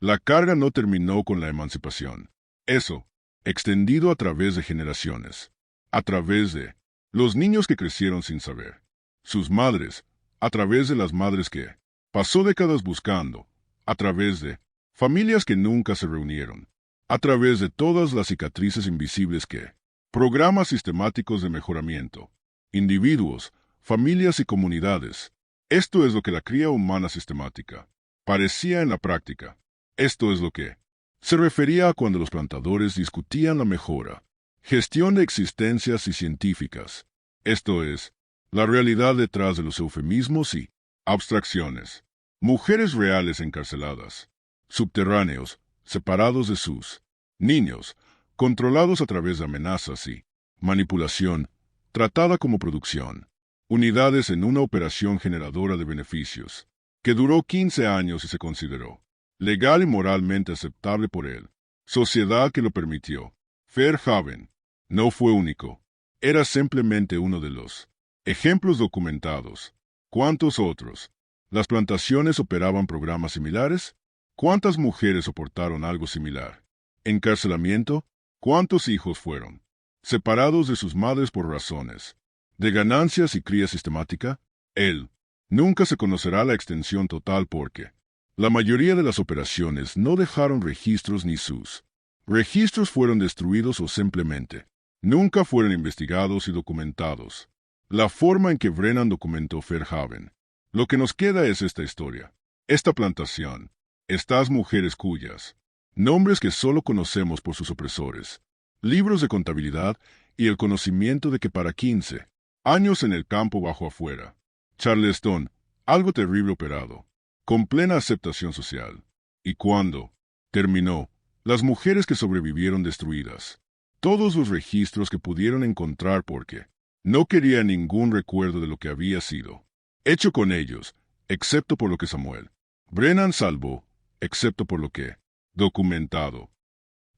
La carga no terminó con la emancipación. Eso, extendido a través de generaciones, a través de los niños que crecieron sin saber, sus madres, a través de las madres que pasó décadas buscando, a través de familias que nunca se reunieron, a través de todas las cicatrices invisibles que programas sistemáticos de mejoramiento, individuos, familias y comunidades. Esto es lo que la cría humana sistemática parecía en la práctica. Esto es lo que se refería a cuando los plantadores discutían la mejora, gestión de existencias y científicas. Esto es, la realidad detrás de los eufemismos y abstracciones. Mujeres reales encarceladas, subterráneos, separados de sus niños, controlados a través de amenazas y manipulación, tratada como producción. Unidades en una operación generadora de beneficios, que duró 15 años y se consideró legal y moralmente aceptable por él. Sociedad que lo permitió. Fairhaven no fue único. Era simplemente uno de los ejemplos documentados. ¿Cuántos otros? ¿Las plantaciones operaban programas similares? ¿Cuántas mujeres soportaron algo similar? ¿Encarcelamiento? ¿Cuántos hijos fueron separados de sus madres por razones de ganancias y cría sistemática? Él nunca se conocerá la extensión total porque la mayoría de las operaciones no dejaron registros ni sus registros fueron destruidos o simplemente nunca fueron investigados y documentados. La forma en que Brennan documentó Fairhaven. Lo que nos queda es esta historia, esta plantación, estas mujeres cuyas nombres que solo conocemos por sus opresores, libros de contabilidad y el conocimiento de que para 15 años en el campo bajo afuera, Charleston, algo terrible operado, con plena aceptación social. Y cuando terminó, las mujeres que sobrevivieron destruidas, todos los registros que pudieron encontrar porque no quería ningún recuerdo de lo que había sido hecho con ellos, excepto por lo que Samuel Brennan salvó, excepto por lo que documentado,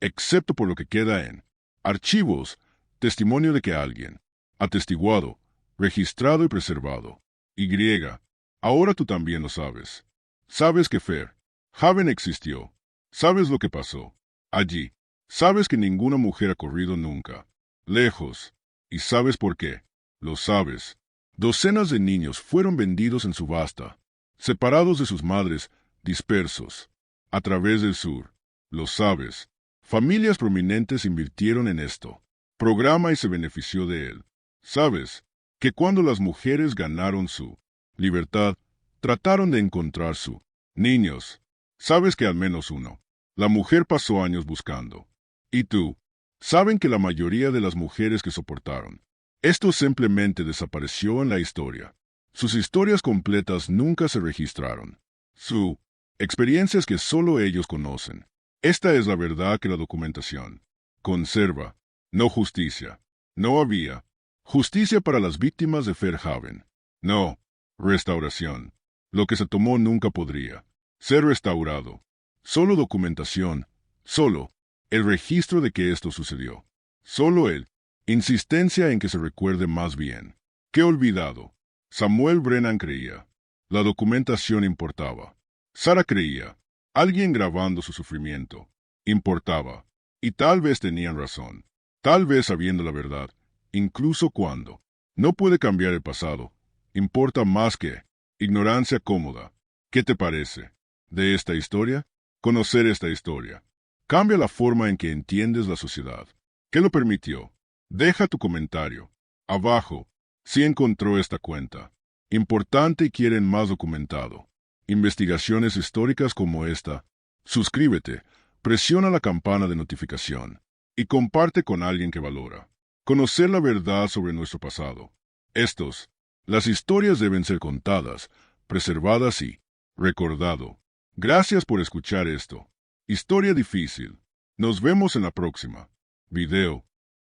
excepto por lo que queda en archivos, testimonio de que alguien atestiguado, registrado y preservado. Y, ahora tú también lo sabes. Sabes que Fairhaven existió. Sabes lo que pasó allí. Sabes que ninguna mujer ha corrido nunca lejos. ¿Y sabes por qué? Lo sabes. Docenas de niños fueron vendidos en subasta, separados de sus madres, dispersos a través del sur. Lo sabes. Familias prominentes invirtieron en esto programa y se benefició de él. Sabes que cuando las mujeres ganaron su libertad, trataron de encontrar su niños. Sabes que al menos uno. La mujer pasó años buscando. Y tú, saben que la mayoría de las mujeres que soportaron esto simplemente desapareció en la historia. Sus historias completas nunca se registraron. Su experiencias que solo ellos conocen. Esta es la verdad que la documentación conserva. No justicia. No había justicia para las víctimas de Fairhaven. No. Restauración. Lo que se tomó nunca podría ser restaurado. Solo documentación. Solo el registro de que esto sucedió. Solo el insistencia en que se recuerde más bien. ¡Qué olvidado! Samuel Brennan creía. La documentación importaba. Sara creía. Alguien grabando su sufrimiento. Importaba. Y tal vez tenían razón. Tal vez sabiendo la verdad, incluso cuando no puede cambiar el pasado, importa más que ignorancia cómoda. ¿Qué te parece de esta historia? Conocer esta historia cambia la forma en que entiendes la sociedad. ¿Qué lo permitió? Deja tu comentario abajo si encontró esta cuenta importante y quieren más documentado. Investigaciones históricas como esta. Suscríbete, presiona la campana de notificación y comparte con alguien que valora conocer la verdad sobre nuestro pasado. Las historias deben ser contadas, preservadas y Recordado. Gracias por escuchar esto. Historia difícil. Nos vemos en la próxima video.